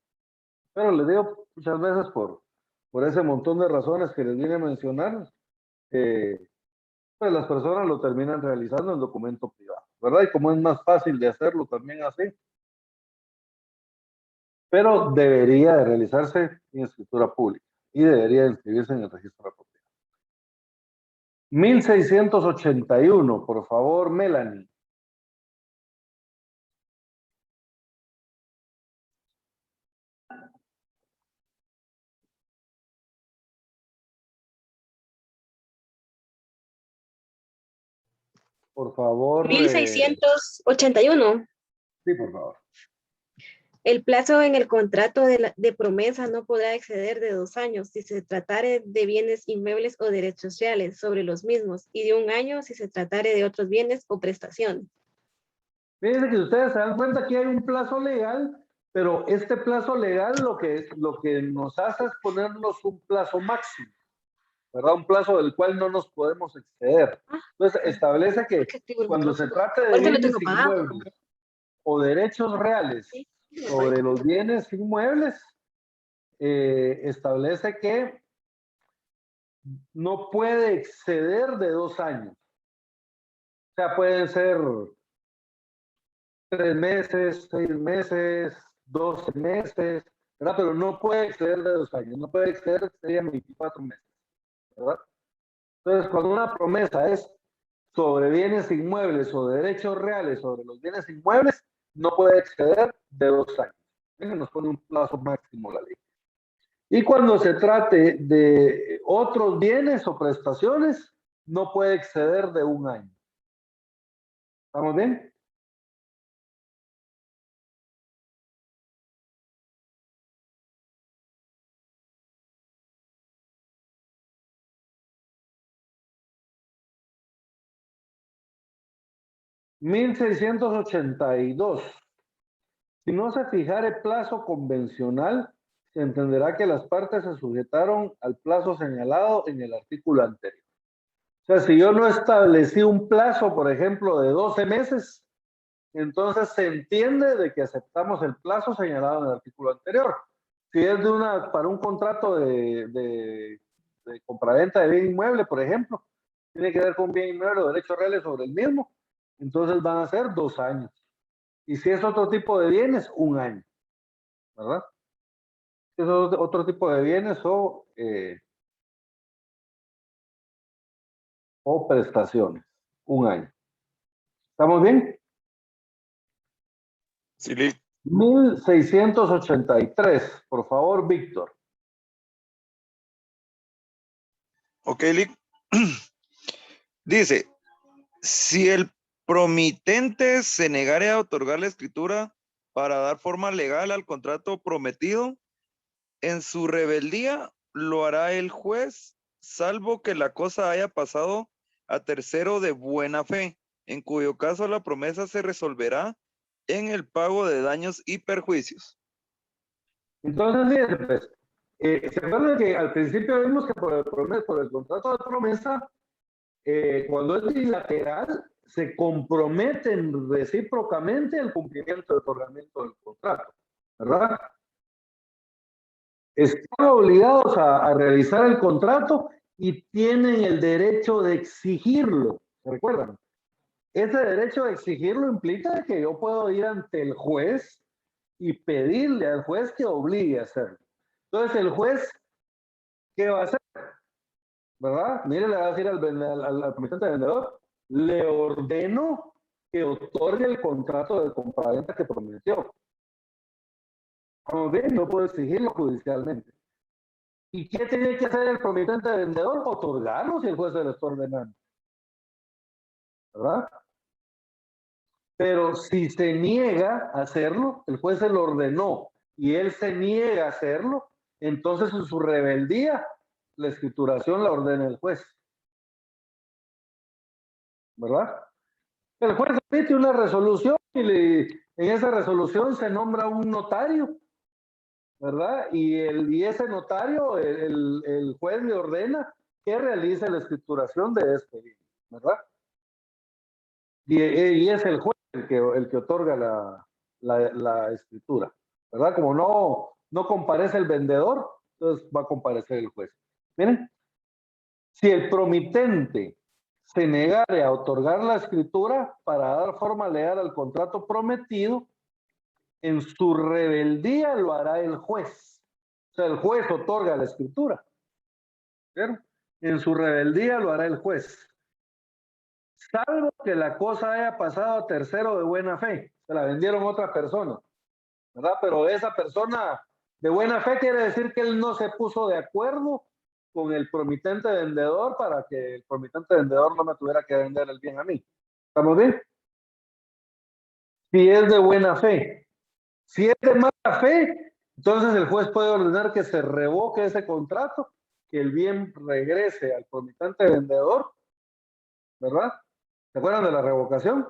Pero les digo muchas veces por ese montón de razones que les vine a mencionar, pues las personas lo terminan realizando en documento privado, ¿verdad? Y como es más fácil de hacerlo también así, pero debería de realizarse en escritura pública y debería de inscribirse en el registro de la propiedad. 1681, por favor, Melanie. Por favor. 1681. Sí, por favor. El plazo en el contrato de promesa no podrá exceder de 2 años si se tratare de bienes inmuebles o derechos reales sobre los mismos y de 1 año si se tratare de otros bienes o prestaciones. Fíjense que ustedes se dan cuenta que hay un plazo legal, pero este plazo legal lo que nos hace es ponernos un plazo máximo, ¿verdad? Un plazo del cual no nos podemos exceder. Entonces establece que cuando se trate de bienes inmuebles o derechos reales sobre los bienes inmuebles, establece que no puede exceder de 2 años. O sea, pueden ser 3 meses, 6 meses, 12 meses, ¿verdad? Pero no puede exceder de 2 años, no puede exceder, serían 24 meses, ¿verdad? Entonces, cuando una promesa es sobre bienes inmuebles o derechos reales sobre los bienes inmuebles, no puede exceder de 2 años. Nos pone un plazo máximo la ley. Y cuando se trate de otros bienes o prestaciones, no puede exceder de 1 año. ¿Estamos bien? (1682) Si no se fijare plazo convencional, se entenderá que las partes se sujetaron al plazo señalado en el artículo anterior. O sea, si yo no establecí un plazo, por ejemplo, de 12 meses, entonces se entiende de que aceptamos el plazo señalado en el artículo anterior. Si es para un contrato de compraventa de bien inmueble, por ejemplo, tiene que ver con bien inmueble o derechos reales sobre el mismo, entonces van a ser 2 años. Y si es otro tipo de bienes, 1 año, ¿verdad? Si es otro tipo de bienes o prestaciones, 1 año. ¿Estamos bien? Sí, Lick. 1683, por favor, Víctor. Ok, Lick. Dice, si el promitente se negare a otorgar la escritura para dar forma legal al contrato prometido, en su rebeldía lo hará el juez, salvo que la cosa haya pasado a tercero de buena fe, en cuyo caso la promesa se resolverá en el pago de daños y perjuicios. Entonces, fíjense, pues, ¿se acuerdan que al principio vimos que por el contrato de promesa, cuando es bilateral, se comprometen recíprocamente el cumplimiento del otorgamiento del contrato, ¿verdad? Están obligados a realizar el contrato y tienen el derecho de exigirlo, ¿se recuerdan? Ese derecho de exigirlo implica que yo puedo ir ante el juez y pedirle al juez que obligue a hacerlo. Entonces, el juez, ¿qué va a hacer? ¿Verdad? Mire, le va a decir al promitente vendedor, le ordeno que otorgue el contrato de compraventa que prometió. Como bien, no puedo exigirlo judicialmente. ¿Y qué tiene que hacer el promitente vendedor? Otorgarlo si el juez se lo está ordenando. ¿Verdad? Pero si se niega a hacerlo, el juez se lo ordenó y él se niega a hacerlo, entonces en su rebeldía, la escrituración la ordena el juez. ¿Verdad? El juez emite una resolución y en esa resolución se nombra un notario, ¿verdad? Y ese notario, el juez le ordena que realice la escrituración de este bien, ¿verdad? Y es el juez el que otorga la escritura, ¿verdad? Como no comparece el vendedor, entonces va a comparecer el juez. Miren, si el promitente se negare a otorgar la escritura para dar forma legal al contrato prometido, en su rebeldía lo hará el juez. O sea, el juez otorga la escritura. ¿Pero? En su rebeldía lo hará el juez. Salvo que la cosa haya pasado a tercero de buena fe. Se la vendieron a otra persona, ¿verdad? Pero esa persona de buena fe quiere decir que él no se puso de acuerdo con el promitente vendedor para que el promitente vendedor no me tuviera que vender el bien a mí. ¿Estamos bien? Si es de buena fe. Si es de mala fe, entonces el juez puede ordenar que se revoque ese contrato, que el bien regrese al promitente vendedor, ¿verdad? ¿Se acuerdan de la revocación?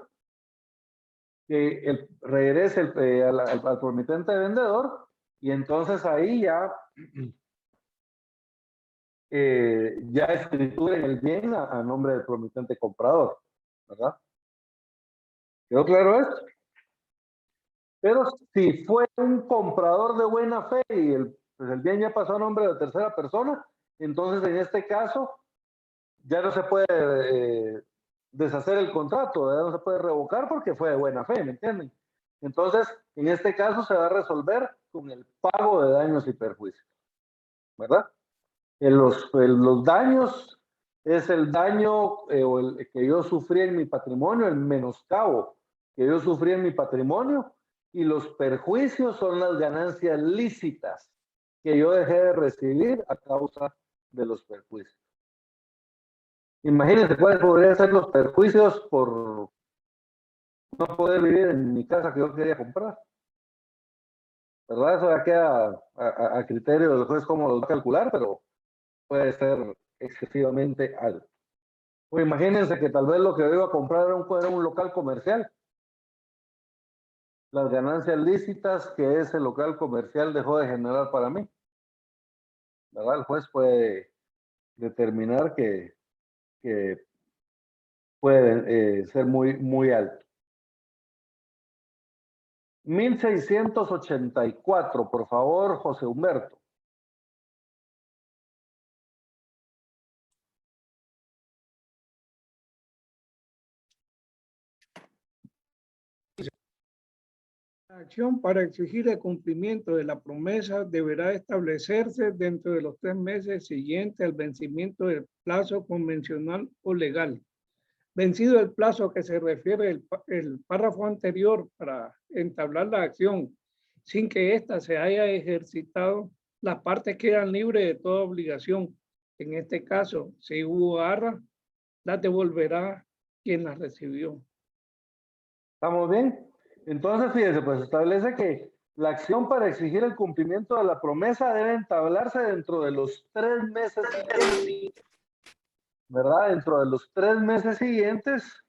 Que regrese al promitente vendedor y entonces ahí ya escrituren el bien a nombre del promitente comprador, ¿verdad? ¿Quedó claro esto? Pero si fue un comprador de buena fe y pues el bien ya pasó a nombre de tercera persona, entonces en este caso ya no se puede deshacer el contrato, ya no se puede revocar porque fue de buena fe, ¿me entienden? Entonces, en este caso se va a resolver con el pago de daños y perjuicios, ¿verdad? Los daños es el daño o el que yo sufrí en mi patrimonio, el menoscabo que yo sufrí en mi patrimonio, y los perjuicios son las ganancias lícitas que yo dejé de recibir a causa de los perjuicios. Imagínense cuáles podrían ser los perjuicios por no poder vivir en mi casa que yo quería comprar. ¿Verdad? Eso ya queda a criterio del juez cómo lo va a calcular, pero puede ser excesivamente alto. O imagínense que tal vez lo que yo iba a comprar era un local comercial. Las ganancias lícitas que ese local comercial dejó de generar para mí. ¿Verdad? El juez puede determinar que puede ser muy alto. 1684, por favor, José Humberto. La acción para exigir el cumplimiento de la promesa deberá establecerse dentro de los 3 meses siguientes al vencimiento del plazo convencional o legal. Vencido el plazo que se refiere el párrafo anterior para entablar la acción, sin que ésta se haya ejercitado, las partes quedan libres de toda obligación. En este caso, si hubo arra, las devolverá quien las recibió. ¿Estamos bien? Entonces, fíjense, pues establece que la acción para exigir el cumplimiento de la promesa debe entablarse dentro de los 3 meses siguientes, ¿verdad? Dentro de los 3 meses siguientes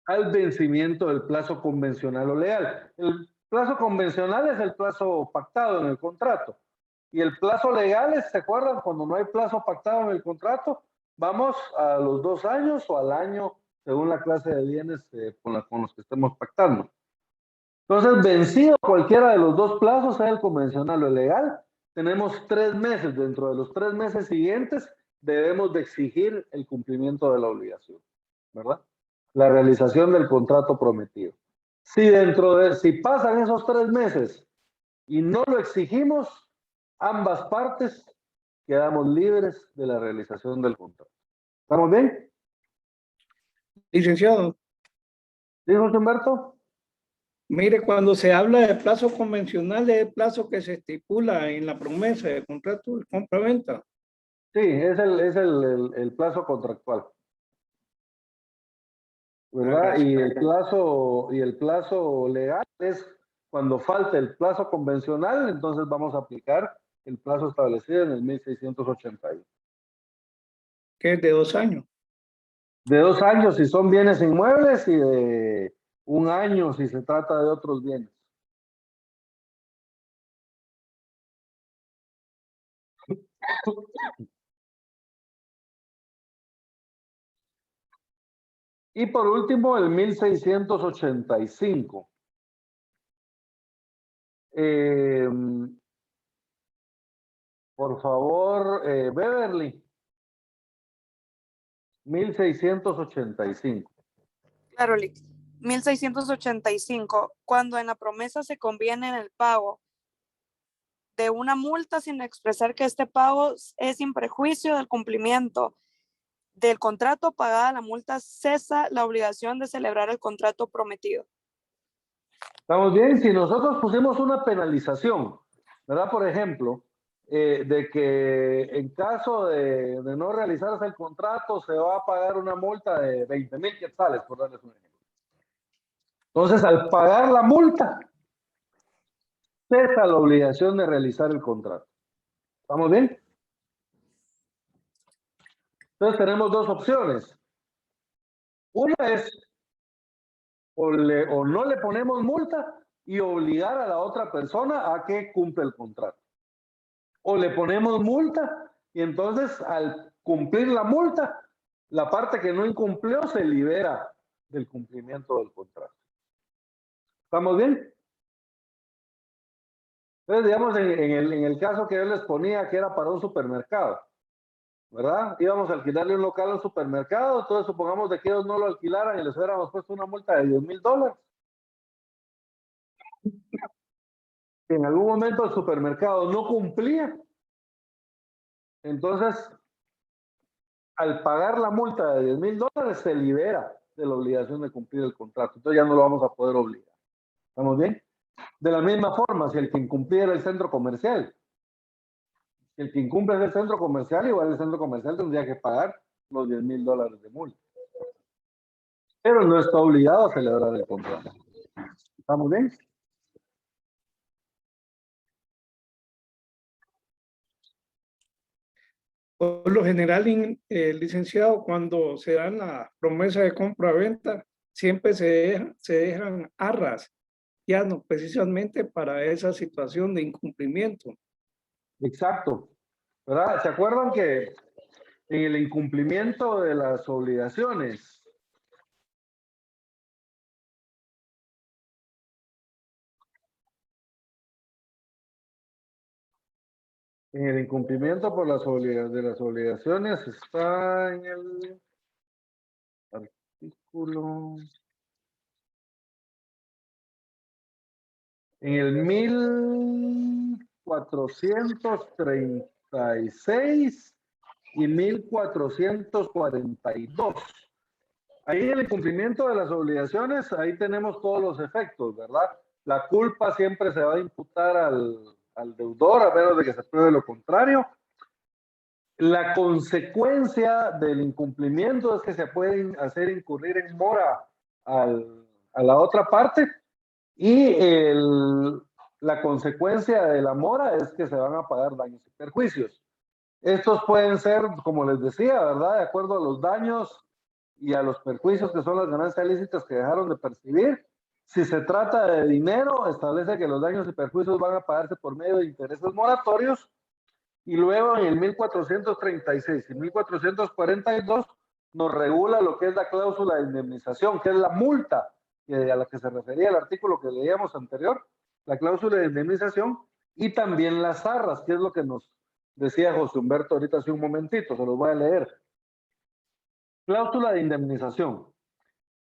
al vencimiento del plazo convencional o legal. El plazo convencional es el plazo pactado en el contrato. Y el plazo legal es, ¿se acuerdan? Cuando no hay plazo pactado en el contrato, vamos a los 2 años o al año, según la clase de bienes con los que estemos pactando. Entonces, vencido cualquiera de los dos plazos, sea el convencional o el legal, tenemos 3 meses. Dentro de los 3 meses siguientes, debemos de exigir el cumplimiento de la obligación, ¿verdad? La realización del contrato prometido. Si pasan esos 3 meses y no lo exigimos, ambas partes quedamos libres de la realización del contrato. ¿Estamos bien? Licenciado, ¿Sí, José Humberto? Mire, cuando se habla de plazo convencional, es el plazo que se estipula en la promesa de contrato de compra-venta. Sí, es el plazo contractual. ¿Verdad? Y el plazo legal es cuando falta el plazo convencional, entonces vamos a aplicar el plazo establecido en el 1681. Que es de 2 años. De 2 años si son bienes inmuebles y de 1 año si se trata de otros bienes. Y por último, el 1685. Por favor, Beverly. 1685. Claro, Lick. 1685. Cuando en la promesa se conviene en el pago de una multa sin expresar que este pago es sin prejuicio del cumplimiento del contrato, pagada la multa, cesa la obligación de celebrar el contrato prometido. ¿Estamos bien? Si nosotros pusimos una penalización, ¿verdad? Por ejemplo, de que en caso de no realizarse el contrato se va a pagar una multa de 20,000 quetzales, por darles un ejemplo. Entonces, al pagar la multa, cesa la obligación de realizar el contrato. ¿Estamos bien? Entonces tenemos dos opciones. Una es o no le ponemos multa y obligar a la otra persona a que cumpla el contrato. O le ponemos multa y entonces al cumplir la multa, la parte que no incumplió se libera del cumplimiento del contrato. ¿Estamos bien? Entonces, digamos, en el caso que yo les ponía, que era para un supermercado, ¿verdad? Íbamos a alquilarle un local a un supermercado, entonces supongamos de que ellos no lo alquilaran y les hubiéramos puesto una multa de $10,000. En algún momento el supermercado no cumplía, entonces al pagar la multa de $10,000 se libera de la obligación de cumplir el contrato, entonces ya no lo vamos a poder obligar. ¿Estamos bien? De la misma forma, si el que incumpliera el centro comercial, el que incumple es el centro comercial, igual el centro comercial tendría que pagar los $10,000 de multa. Pero no está obligado a celebrar el contrato. ¿Estamos bien? Por lo general, licenciado, cuando se dan la promesa de compra-venta, siempre se dejan arras, ya no precisamente para esa situación de incumplimiento. Exacto. ¿Verdad? ¿Se acuerdan que en el incumplimiento de las obligaciones, en el incumplimiento por las obligaciones está en el artículo, en el 1436 y 1442. Ahí en el incumplimiento de las obligaciones, ahí tenemos todos los efectos, ¿verdad? La culpa siempre se va a imputar al deudor, a menos de que se pruebe lo contrario. La consecuencia del incumplimiento es que se pueden hacer incurrir en mora a la otra parte y la consecuencia de la mora es que se van a pagar daños y perjuicios. Estos pueden ser, como les decía, ¿verdad? De acuerdo a los daños y a los perjuicios que son las ganancias lícitas que dejaron de percibir. Si se trata de dinero, establece que los daños y perjuicios van a pagarse por medio de intereses moratorios. Y luego en el 1436 y 1442 nos regula lo que es la cláusula de indemnización, que es la multa a la que se refería el artículo que leíamos anterior, la cláusula de indemnización, y también las arras, que es lo que nos decía José Humberto ahorita hace un momentito, se los voy a leer. Cláusula de indemnización.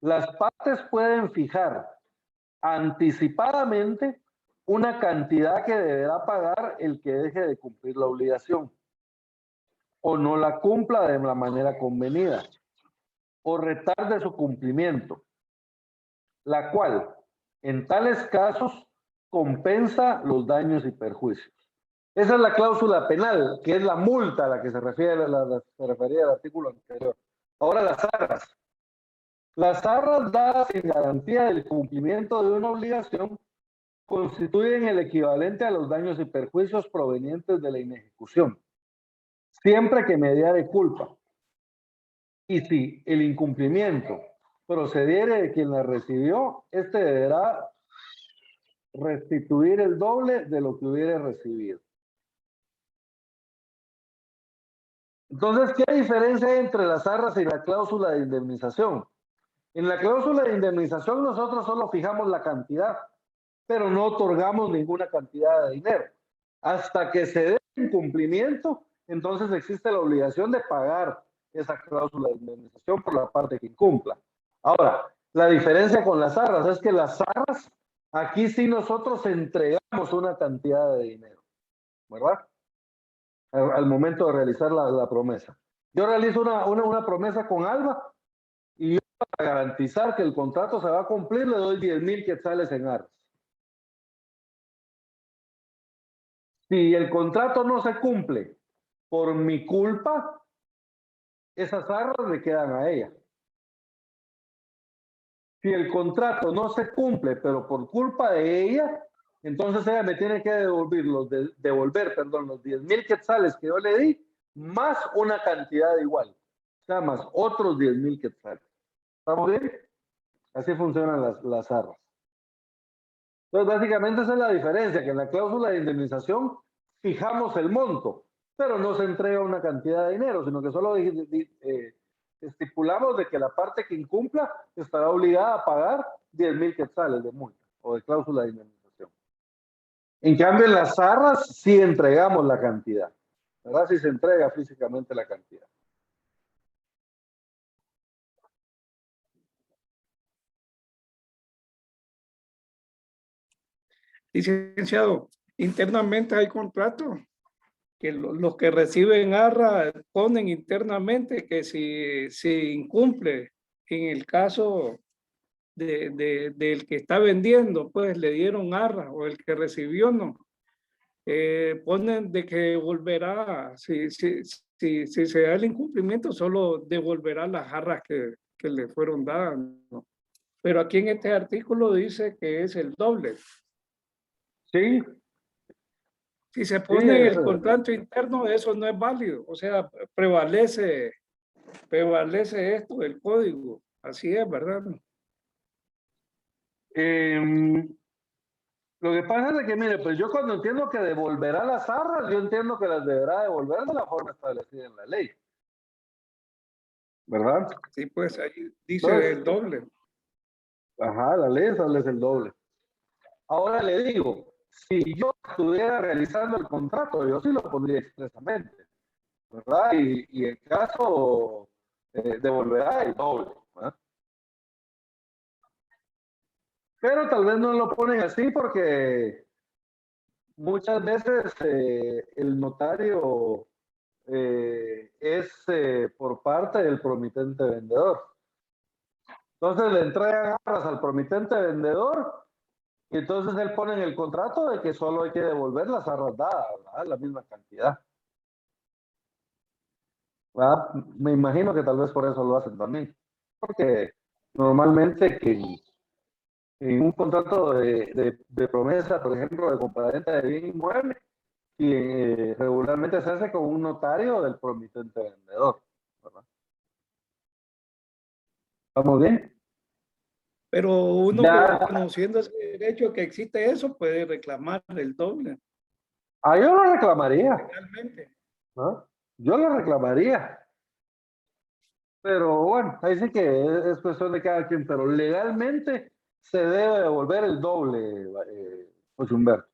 Las partes pueden fijar anticipadamente una cantidad que deberá pagar el que deje de cumplir la obligación o no la cumpla de la manera convenida o retarde su cumplimiento. la cual en tales casos compensa los daños y perjuicios. Esa es la cláusula penal, que es la multa a la que se refería el artículo anterior. Ahora las arras. Las arras dadas en garantía del cumplimiento de una obligación constituyen el equivalente a los daños y perjuicios provenientes de la inejecución, siempre que mediare culpa. Y si el incumplimiento procediere de quien la recibió, este deberá restituir el doble de lo que hubiere recibido. Entonces, ¿qué diferencia hay entre las arras y la cláusula de indemnización? En la cláusula de indemnización nosotros solo fijamos la cantidad, pero no otorgamos ninguna cantidad de dinero. Hasta que se dé incumplimiento, entonces existe la obligación de pagar esa cláusula de indemnización por la parte que incumpla. Ahora, la diferencia con las arras es que las arras, aquí sí nosotros entregamos una cantidad de dinero, ¿verdad? Al momento de realizar la promesa. Yo realizo una promesa con Alba y yo, para garantizar que el contrato se va a cumplir, le doy 10,000 quetzales en arras. Si el contrato no se cumple por mi culpa, esas arras le quedan a ella. Si el contrato no se cumple, pero por culpa de ella, entonces ella me tiene que devolver los 10,000 quetzales que yo le di, más una cantidad igual. O sea, más otros 10,000 quetzales. ¿Estamos bien? Así funcionan las arras. Entonces, básicamente esa es la diferencia, que en la cláusula de indemnización fijamos el monto, pero no se entrega una cantidad de dinero, sino que solo estipulamos de que la parte que incumpla estará obligada a pagar 10,000 quetzales de multa o de cláusula de indemnización. En cambio, en las arras sí entregamos la cantidad, ¿verdad? Sí se entrega físicamente la cantidad. Licenciado, internamente hay contratos que los que reciben arra ponen internamente que si incumple, en el caso del que está vendiendo, pues le dieron arra, o el que recibió no, ponen de que devolverá, si se da el incumplimiento, solo devolverá las arras que le fueron dadas, ¿no? Pero aquí en este artículo dice que es el doble. Sí. Si se pone en el contrato interno, eso no es válido. O sea, prevalece esto del código. Así es, ¿verdad? Lo que pasa es que, mire, pues yo cuando entiendo que devolverá las arras, yo entiendo que las deberá devolver de la forma establecida en la ley. ¿Verdad? Sí, pues ahí dice Entonces, el doble. Ajá, la ley establece el doble. Ahora le digo, si yo estuviera realizando el contrato, yo sí lo pondría expresamente, ¿verdad? Y en caso devolverá el doble, ¿verdad? Pero tal vez no lo ponen así porque muchas veces el notario es por parte del promitente vendedor. Entonces le entregan arras al promitente vendedor y entonces él pone en el contrato de que solo hay que devolver las arras dadas, ¿verdad? La misma cantidad. ¿Verdad? Me imagino que tal vez por eso lo hacen también. Porque normalmente que en un contrato de promesa, por ejemplo, de compraventa de bien inmueble, y regularmente se hace con un notario del promitente vendedor, ¿verdad? ¿Estamos bien? Pero uno Ya, conociendo ese derecho que existe eso, puede reclamar el doble. yo lo reclamaría, Realmente. ¿no? Yo lo reclamaría. Pero bueno, ahí sí que es cuestión de cada quien, pero legalmente se debe devolver el doble, José Humberto,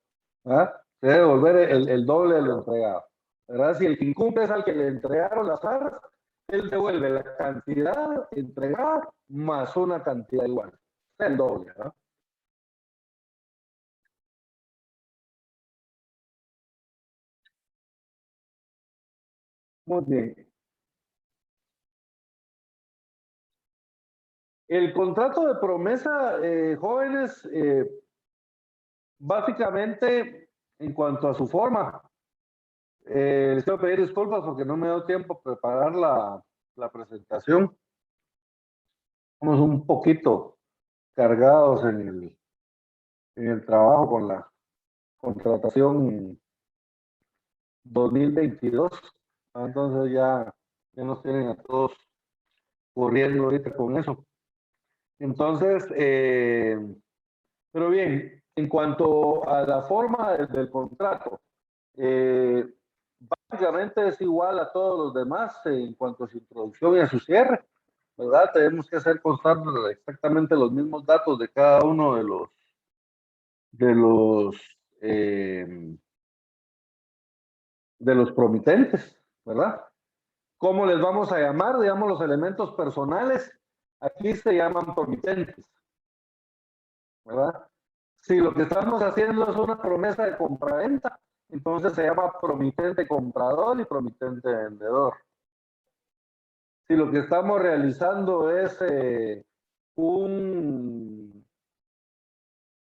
¿verdad? Se debe devolver el doble de lo entregado, ¿verdad? Si el que incumple es al que le entregaron las arras, él devuelve la cantidad entregada más una cantidad igual, el doble, ¿verdad? Muy bien. El contrato de promesa, jóvenes, básicamente, en cuanto a su forma, les quiero pedir disculpas porque no me dio tiempo a preparar la presentación. Estamos un poquito cargados en el trabajo con la contratación 2022. Entonces ya nos tienen a todos corriendo ahorita con eso. Entonces, pero bien, en cuanto a la forma del contrato, básicamente es igual a todos los demás en cuanto a su introducción y a su cierre, ¿verdad? Tenemos que hacer constar exactamente los mismos datos de cada uno de los promitentes, ¿verdad? ¿Cómo les vamos a llamar? Digamos, los elementos personales, aquí se llaman promitentes, ¿verdad? Si lo que estamos haciendo es una promesa de compraventa, entonces se llama promitente comprador y promitente vendedor. Si lo que estamos realizando es un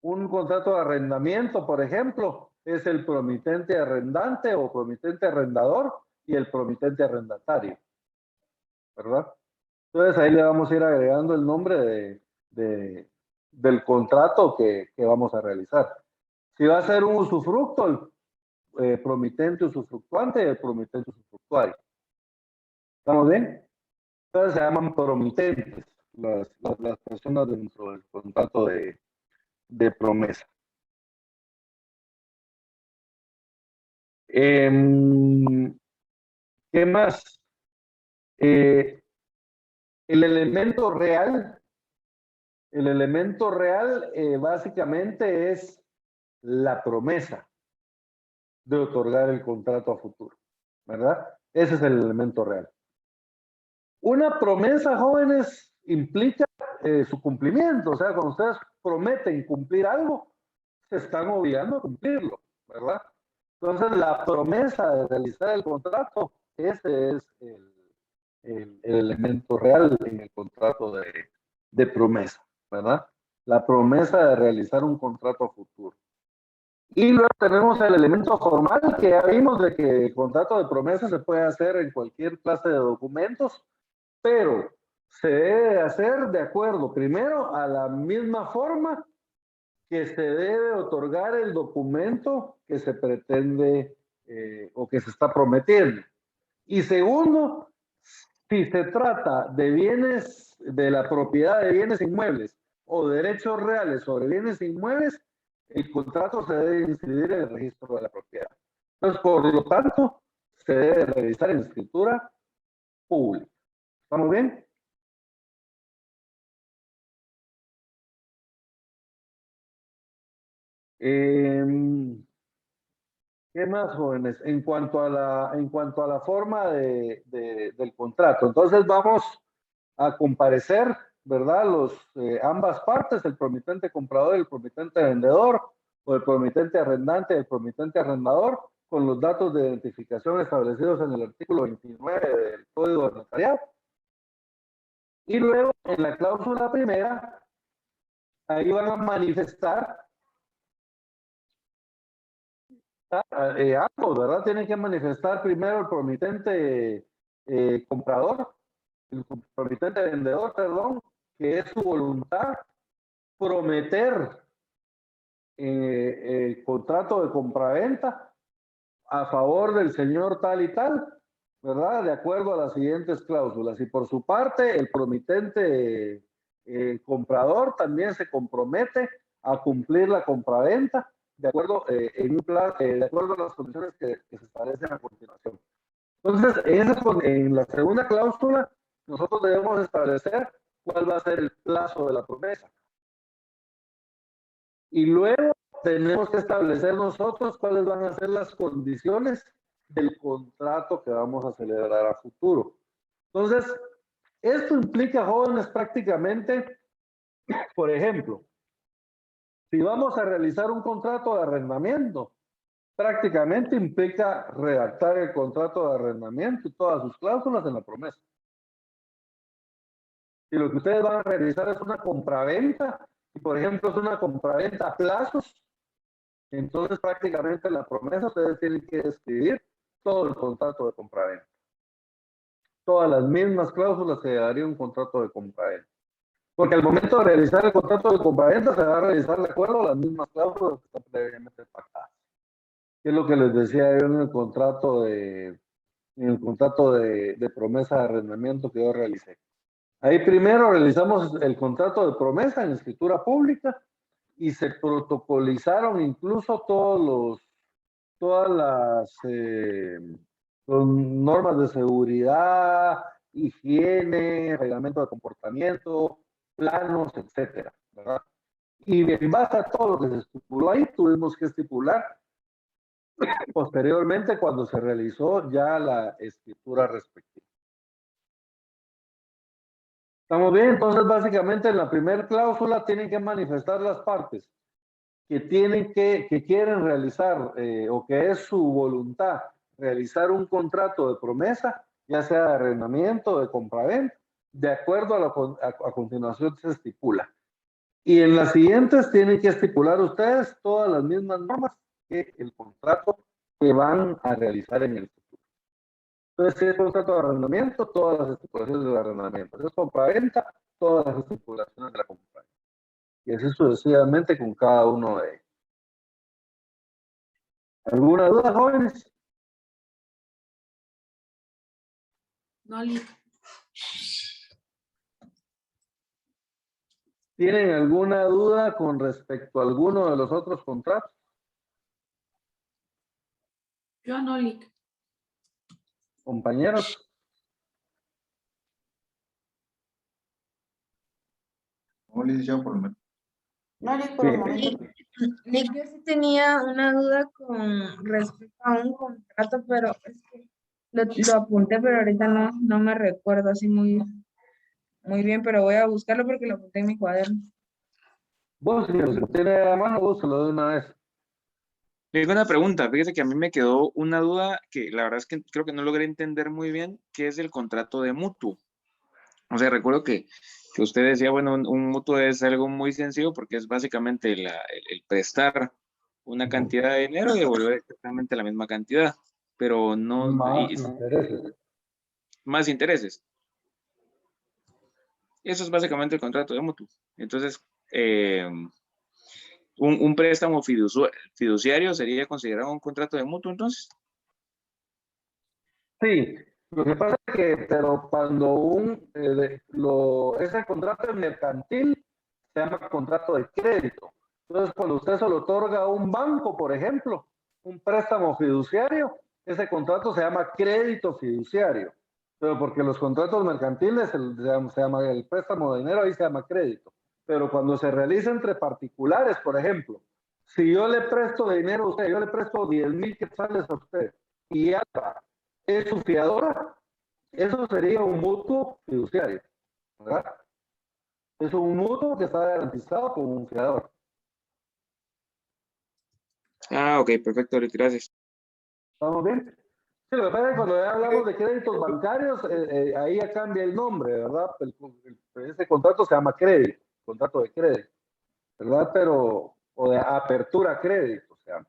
contrato de arrendamiento, por ejemplo, es el promitente arrendante o promitente arrendador y el promitente arrendatario, ¿verdad? Entonces ahí le vamos a ir agregando el nombre del contrato que vamos a realizar. Si va a ser un usufructo, el promitente usufructuante y el promitente usufructuario. ¿Estamos bien? Entonces se llaman promitentes las personas dentro del contrato de promesa. ¿Qué más? El elemento real básicamente es la promesa de otorgar el contrato a futuro, ¿verdad? Ese es el elemento real. Una promesa, jóvenes, implica su cumplimiento, o sea, cuando ustedes prometen cumplir algo, se están obligando a cumplirlo, ¿verdad? Entonces, la promesa de realizar el contrato, ese es el elemento real en el contrato de promesa, ¿verdad? La promesa de realizar un contrato a futuro. Y luego tenemos el elemento formal, que ya vimos de que el contrato de promesa se puede hacer en cualquier clase de documentos, pero se debe hacer de acuerdo primero a la misma forma que se debe otorgar el documento que se pretende o que se está prometiendo. Y segundo, si se trata de bienes, de la propiedad de bienes inmuebles o derechos reales sobre bienes inmuebles, el contrato se debe inscribir en el registro de la propiedad. Entonces, por lo tanto, se debe realizar en escritura pública. ¿Estamos bien? ¿Qué más, jóvenes? En cuanto a la forma del contrato, entonces vamos a comparecer, ¿verdad? Ambas partes, el promitente comprador y el promitente vendedor, o el promitente arrendante y el promitente arrendador, con los datos de identificación establecidos en el artículo 29 del Código de Notariado. Y luego, en la cláusula primera, ahí van a manifestar ambos, ¿verdad? Tienen que manifestar primero el promitente comprador, el promitente vendedor, perdón, que es su voluntad prometer el contrato de compraventa a favor del señor tal y tal, ¿verdad? De acuerdo a las siguientes cláusulas. Y por su parte, el promitente comprador también se compromete a cumplir la compraventa de acuerdo, de acuerdo a las condiciones que se establecen a continuación. Entonces, en la segunda cláusula, nosotros debemos establecer cuál va a ser el plazo de la promesa. Y luego tenemos que establecer nosotros cuáles van a ser las condiciones del contrato que vamos a celebrar a futuro. Entonces, esto implica, jóvenes, prácticamente, por ejemplo, si vamos a realizar un contrato de arrendamiento, prácticamente implica redactar el contrato de arrendamiento y todas sus cláusulas en la promesa. Si lo que ustedes van a realizar es una compraventa, y por ejemplo es una compraventa a plazos, entonces prácticamente en la promesa ustedes tienen que escribir todo el contrato de compraventa. Todas las mismas cláusulas que daría un contrato de compraventa. Porque al momento de realizar el contrato de compraventa se va a realizar de acuerdo a las mismas cláusulas que están previamente pactadas. Que es lo que les decía yo en el contrato de promesa de arrendamiento que yo realicé. Ahí primero realizamos el contrato de promesa en escritura pública y se protocolizaron incluso todas las normas de seguridad, higiene, reglamento de comportamiento, planos, etcétera, ¿verdad? Y en base a todo lo que se estipuló ahí, tuvimos que estipular posteriormente cuando se realizó ya la escritura respectiva. ¿Estamos bien? Entonces, básicamente, en la primera cláusula tienen que manifestar las partes que quieren realizar o que es su voluntad realizar un contrato de promesa, ya sea de arrendamiento, de compraventa, de acuerdo a continuación se estipula. Y en las siguientes tienen que estipular ustedes todas las mismas normas que el contrato que van a realizar en el futuro. Entonces, si es contrato de arrendamiento, todas las estipulaciones del arrendamiento. Si es compraventa, todas las estipulaciones de la compraventa. Y así sucesivamente con cada uno de ellos. ¿Alguna duda, jóvenes? No, Lick. ¿Tienen alguna duda con respecto a alguno de los otros contratos? Yo no, Lick. Compañeros. No, licenciado, por lo menos. No, Lick, por el momento. Lick, yo sí tenía una duda con respecto a un contrato, pero es que lo apunté, pero ahorita no me recuerdo así muy bien, pero voy a buscarlo porque lo apunté en mi cuaderno. Vos, si lo tiene a mano, búscalo de una vez. Tengo una pregunta, fíjese que a mí me quedó una duda que la verdad es que creo que no logré entender muy bien, ¿qué es el contrato de mutuo? O sea, recuerdo que usted decía, bueno, un mutuo es algo muy sencillo porque es básicamente el prestar una cantidad de dinero y devolver exactamente la misma cantidad, pero no... Más intereses. Más intereses. Eso es básicamente el contrato de mutuo. Entonces, un préstamo fiduciario sería considerado un contrato de mutuo, entonces. Sí, lo que pasa es que, pero cuando ese contrato mercantil se llama contrato de crédito. Entonces, cuando usted se lo otorga a un banco, por ejemplo, un préstamo fiduciario, ese contrato se llama crédito fiduciario. Pero porque los contratos mercantiles se llama el préstamo de dinero, ahí se llama crédito. Pero cuando se realiza entre particulares, por ejemplo, si yo le presto dinero a usted, yo le presto 10,000 quetzales a usted y ALFA es su fiadora, eso sería un mutuo fiduciario, ¿verdad? Es un mutuo que está garantizado por un fiador. Ah, ok, perfecto, gracias. ¿Estamos bien? Sí, lo que pasa es que cuando ya hablamos de créditos bancarios, ahí ya cambia el nombre, ¿verdad? Ese contrato se llama crédito, contrato de crédito, ¿verdad? Pero, o de apertura a crédito, o sea.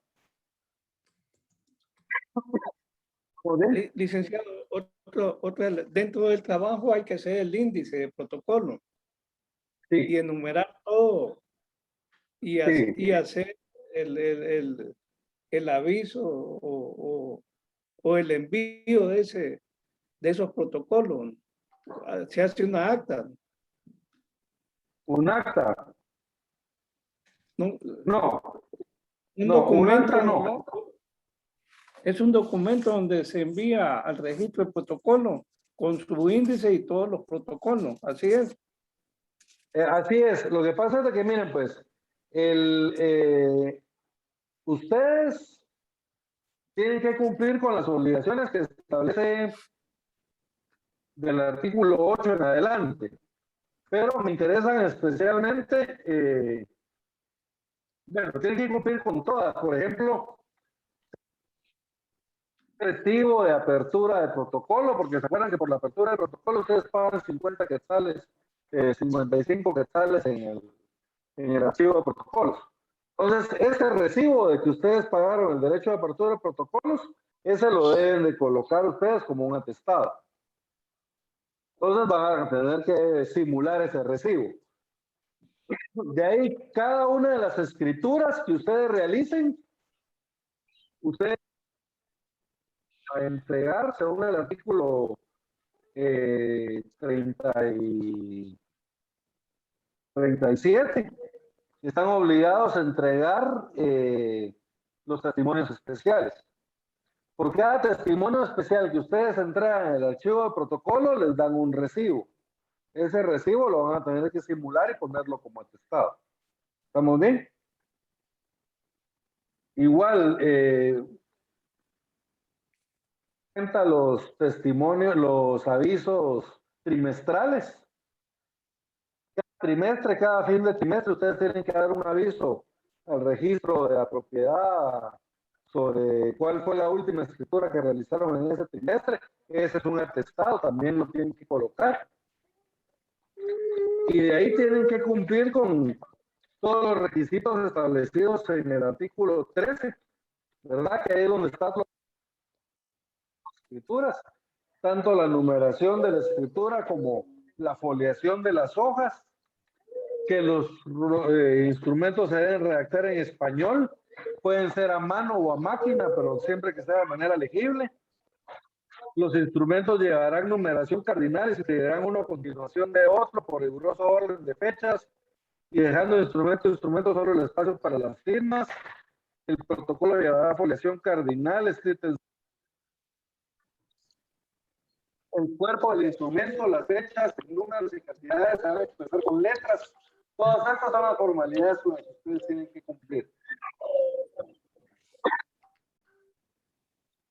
Licenciado, dentro del trabajo hay que hacer el índice de protocolo. Sí. Y enumerar todo y hacer el aviso o el envío de esos protocolos. Se hace una acta. ¿Un acta? No. Un No, documento, un acta no. Es un documento donde se envía al registro de protocolo con su índice y todos los protocolos. Así es. Así es. Lo que pasa es de que, miren, pues, ustedes tienen que cumplir con las obligaciones que se establece del artículo 8 en adelante. Pero me interesan especialmente, bueno, tienen que cumplir con todas. Por ejemplo, recibo de apertura de protocolo, porque se acuerdan que por la apertura de protocolo ustedes pagan 50 quetzales 55 quetzales en el archivo de protocolos. Entonces, ese recibo de que ustedes pagaron el derecho de apertura de protocolos, ese lo deben de colocar ustedes como un atestado. Entonces van a tener que simular ese recibo. De ahí, cada una de las escrituras que ustedes realicen, ustedes van a entregar, según el artículo 37, están obligados a entregar los testimonios especiales. Por cada testimonio especial que ustedes entregan en el archivo de protocolo, les dan un recibo. Ese recibo lo van a tener que simular y ponerlo como atestado. ¿Estamos bien? Igual, los testimonios, los avisos trimestrales. Cada trimestre, cada fin de trimestre, ustedes tienen que dar un aviso al registro de la propiedad sobre cuál fue la última escritura que realizaron en ese trimestre. Ese es un atestado, también lo tienen que colocar. Y de ahí tienen que cumplir con todos los requisitos establecidos en el artículo 13, ¿verdad? Que ahí es donde están las escrituras, tanto la numeración de la escritura como la foliación de las hojas, que los instrumentos se deben redactar en español, pueden ser a mano o a máquina, pero siempre que sea de manera legible. Los instrumentos llevarán numeración cardinal y se seguirán uno a continuación de otro por riguroso orden de fechas y dejando instrumento sobre el espacio para las firmas. El protocolo llevará foliación cardinal escrita en el cuerpo del instrumento, las fechas, números y cantidades se deben expresar con letras. Todas estas son las formalidades con las que ustedes tienen que cumplir.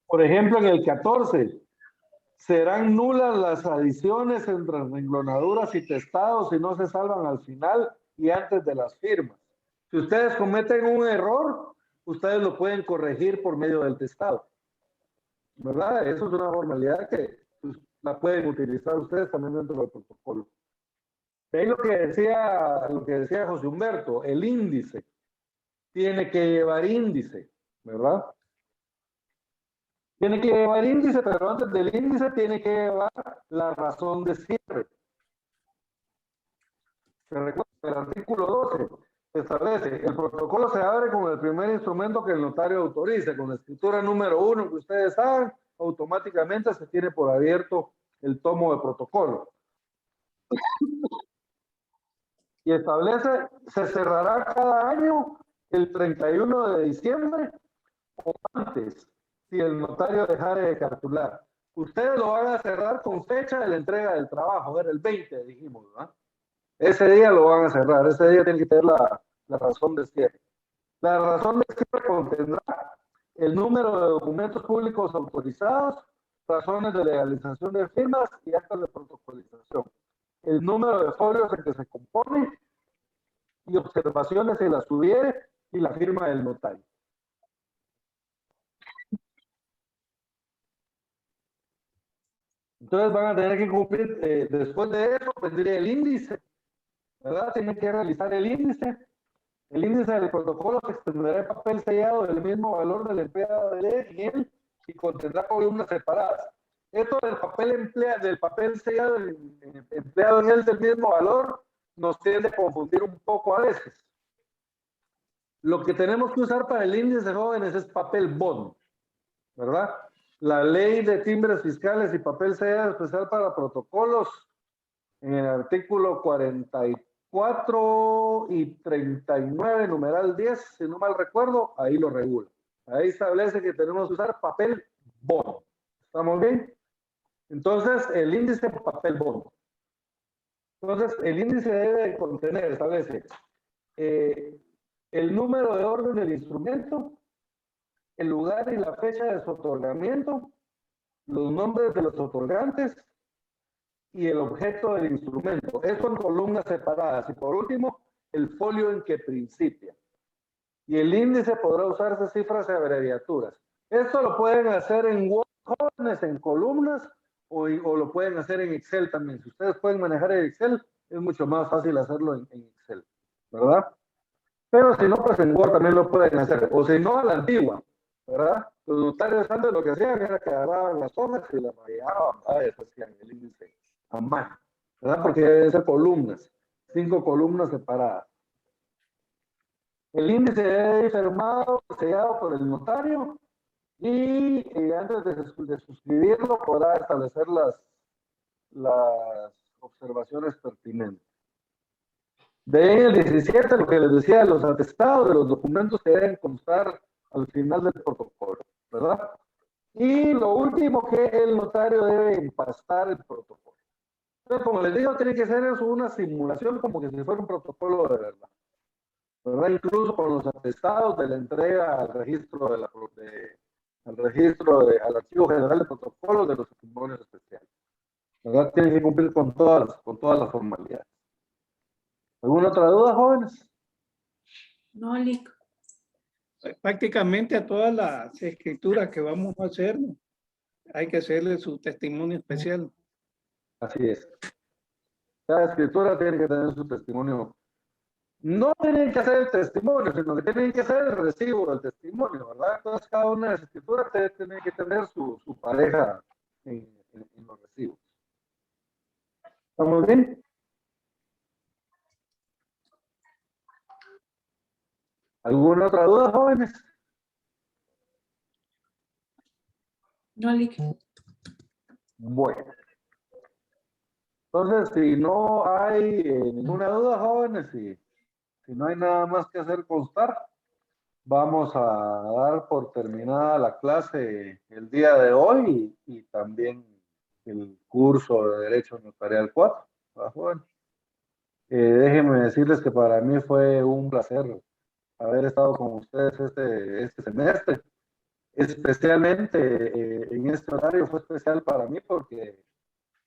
Por ejemplo, en el 14, serán nulas las adiciones entre renglonaduras y testados si no se salvan al final y antes de las firmas. Si ustedes cometen un error, ustedes lo pueden corregir por medio del testado. ¿Verdad? Eso es una formalidad que pues, la pueden utilizar ustedes también dentro del protocolo. Es lo que decía José Humberto, el índice. Tiene que llevar índice, ¿verdad? Tiene que llevar índice, pero antes del índice tiene que llevar la razón de cierre. Se recuerda el artículo 12 establece, el protocolo se abre con el primer instrumento que el notario autorice. Con la escritura número 1 que ustedes saben, automáticamente se tiene por abierto el tomo de protocolo. Y establece, se cerrará cada año el 31 de diciembre o antes, si el notario dejara de cartular. Ustedes lo van a cerrar con fecha de la entrega del trabajo, era el 20, dijimos, ¿verdad? Ese día lo van a cerrar, ese día tiene que tener la razón de cierre. La razón de cierre contendrá el número de documentos públicos autorizados, razones de legalización de firmas y actas de protocolización, el número de folios en que se compone y observaciones si las hubiere y la firma del notario. Entonces van a tener que cumplir, después de eso, vendría el índice, ¿verdad? Tienen que realizar el índice. El índice del protocolo se extenderá en papel sellado del mismo valor del empleado de ley en él y contendrá columnas separadas. Esto del papel sellado empleado en él del mismo valor nos tiende a confundir un poco a veces. Lo que tenemos que usar para el índice, jóvenes, es papel bond, ¿verdad? La ley de timbres fiscales y papel sellado especial para protocolos, en el artículo 44 y 39, numeral 10, si no mal recuerdo, ahí lo regula. Ahí establece que tenemos que usar papel bond. ¿Estamos bien? Entonces, el índice papel bond. Entonces, el índice debe contener, establece, el número de orden del instrumento, el lugar y la fecha de su otorgamiento, los nombres de los otorgantes y el objeto del instrumento. Esto en columnas separadas. Y por último, el folio en que principia. Y el índice podrá usarse cifras y abreviaturas. Esto lo pueden hacer en Word, jóvenes, en columnas, o lo pueden hacer en Excel también. Si ustedes pueden manejar el Excel, es mucho más fácil hacerlo en Excel, ¿verdad? Pero si no, pues en Word también lo pueden hacer, o si no, a la antigua, ¿verdad? Los notarios antes lo que hacían era que agarraban las hojas y las rayaban, ¿verdad? Y después hacían el índice a mano, ¿verdad? Porque deben ser columnas, 5 columnas separadas. El índice debe ir firmado, sellado por el notario y antes de suscribirlo podrá establecer las observaciones pertinentes. De ahí el 17, lo que les decía, los atestados de los documentos que deben constar al final del protocolo, ¿verdad? Y lo último, que el notario debe empastar el protocolo. Entonces, como les digo, tiene que ser eso una simulación como que si fuera un protocolo de verdad, ¿verdad? Incluso con los atestados de la entrega al registro al Archivo General de Protocolos de los testimonios especiales, ¿verdad? Tienen que cumplir con todas las formalidades. ¿Alguna otra duda, jóvenes? No, Lic. Prácticamente a todas las escrituras que vamos a hacer, ¿no? Hay que hacerle su testimonio especial. Así es. Cada escritura tiene que tener su testimonio. No tienen que hacer el testimonio, sino que tienen que hacer el recibo del testimonio, ¿verdad? Entonces, cada una de las escrituras tiene que tener su pareja en los recibos. ¿Estamos bien? ¿Alguna otra duda, jóvenes? No, Lic. Bueno. Entonces, si no hay ninguna duda, jóvenes, si no hay nada más que hacer constar, vamos a dar por terminada la clase el día de hoy y también el curso de Derecho Notarial 4. Bueno, déjenme decirles que para mí fue un placer haber estado con ustedes este semestre. Especialmente en este horario fue especial para mí porque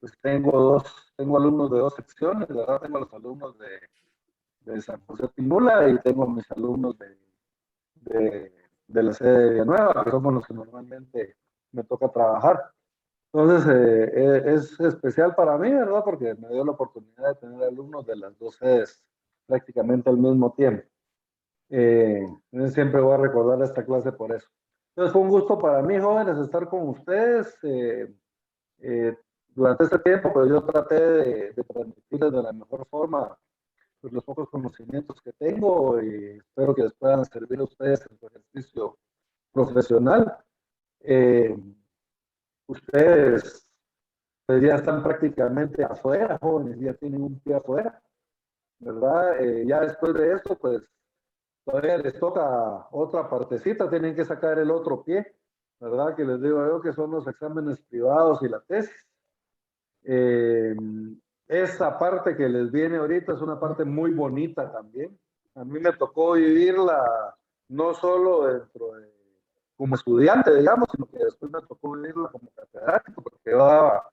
pues tengo alumnos de 2 secciones, ¿verdad? Tengo los alumnos de San José Pinula y tengo mis alumnos de la sede de Villanueva, que somos los que normalmente me toca trabajar. Entonces, es especial para mí, ¿verdad? Porque me dio la oportunidad de tener alumnos de las 2 sedes prácticamente al mismo tiempo. Siempre voy a recordar esta clase por eso. Entonces, fue un gusto para mí, jóvenes, estar con ustedes. Durante este tiempo, pues yo traté de transmitirles de la mejor forma pues, los pocos conocimientos que tengo y espero que les puedan servir a ustedes en su ejercicio profesional. Ustedes pues, ya están prácticamente afuera, jóvenes, ya tienen un pie afuera, ¿verdad? Ya después de esto, pues todavía les toca otra partecita, tienen que sacar el otro pie, ¿verdad? Que les digo yo que son los exámenes privados y la tesis. Esa parte que les viene ahorita es una parte muy bonita también. A mí me tocó vivirla no solo como estudiante, digamos, sino que después me tocó vivirla como catedrático, porque yo daba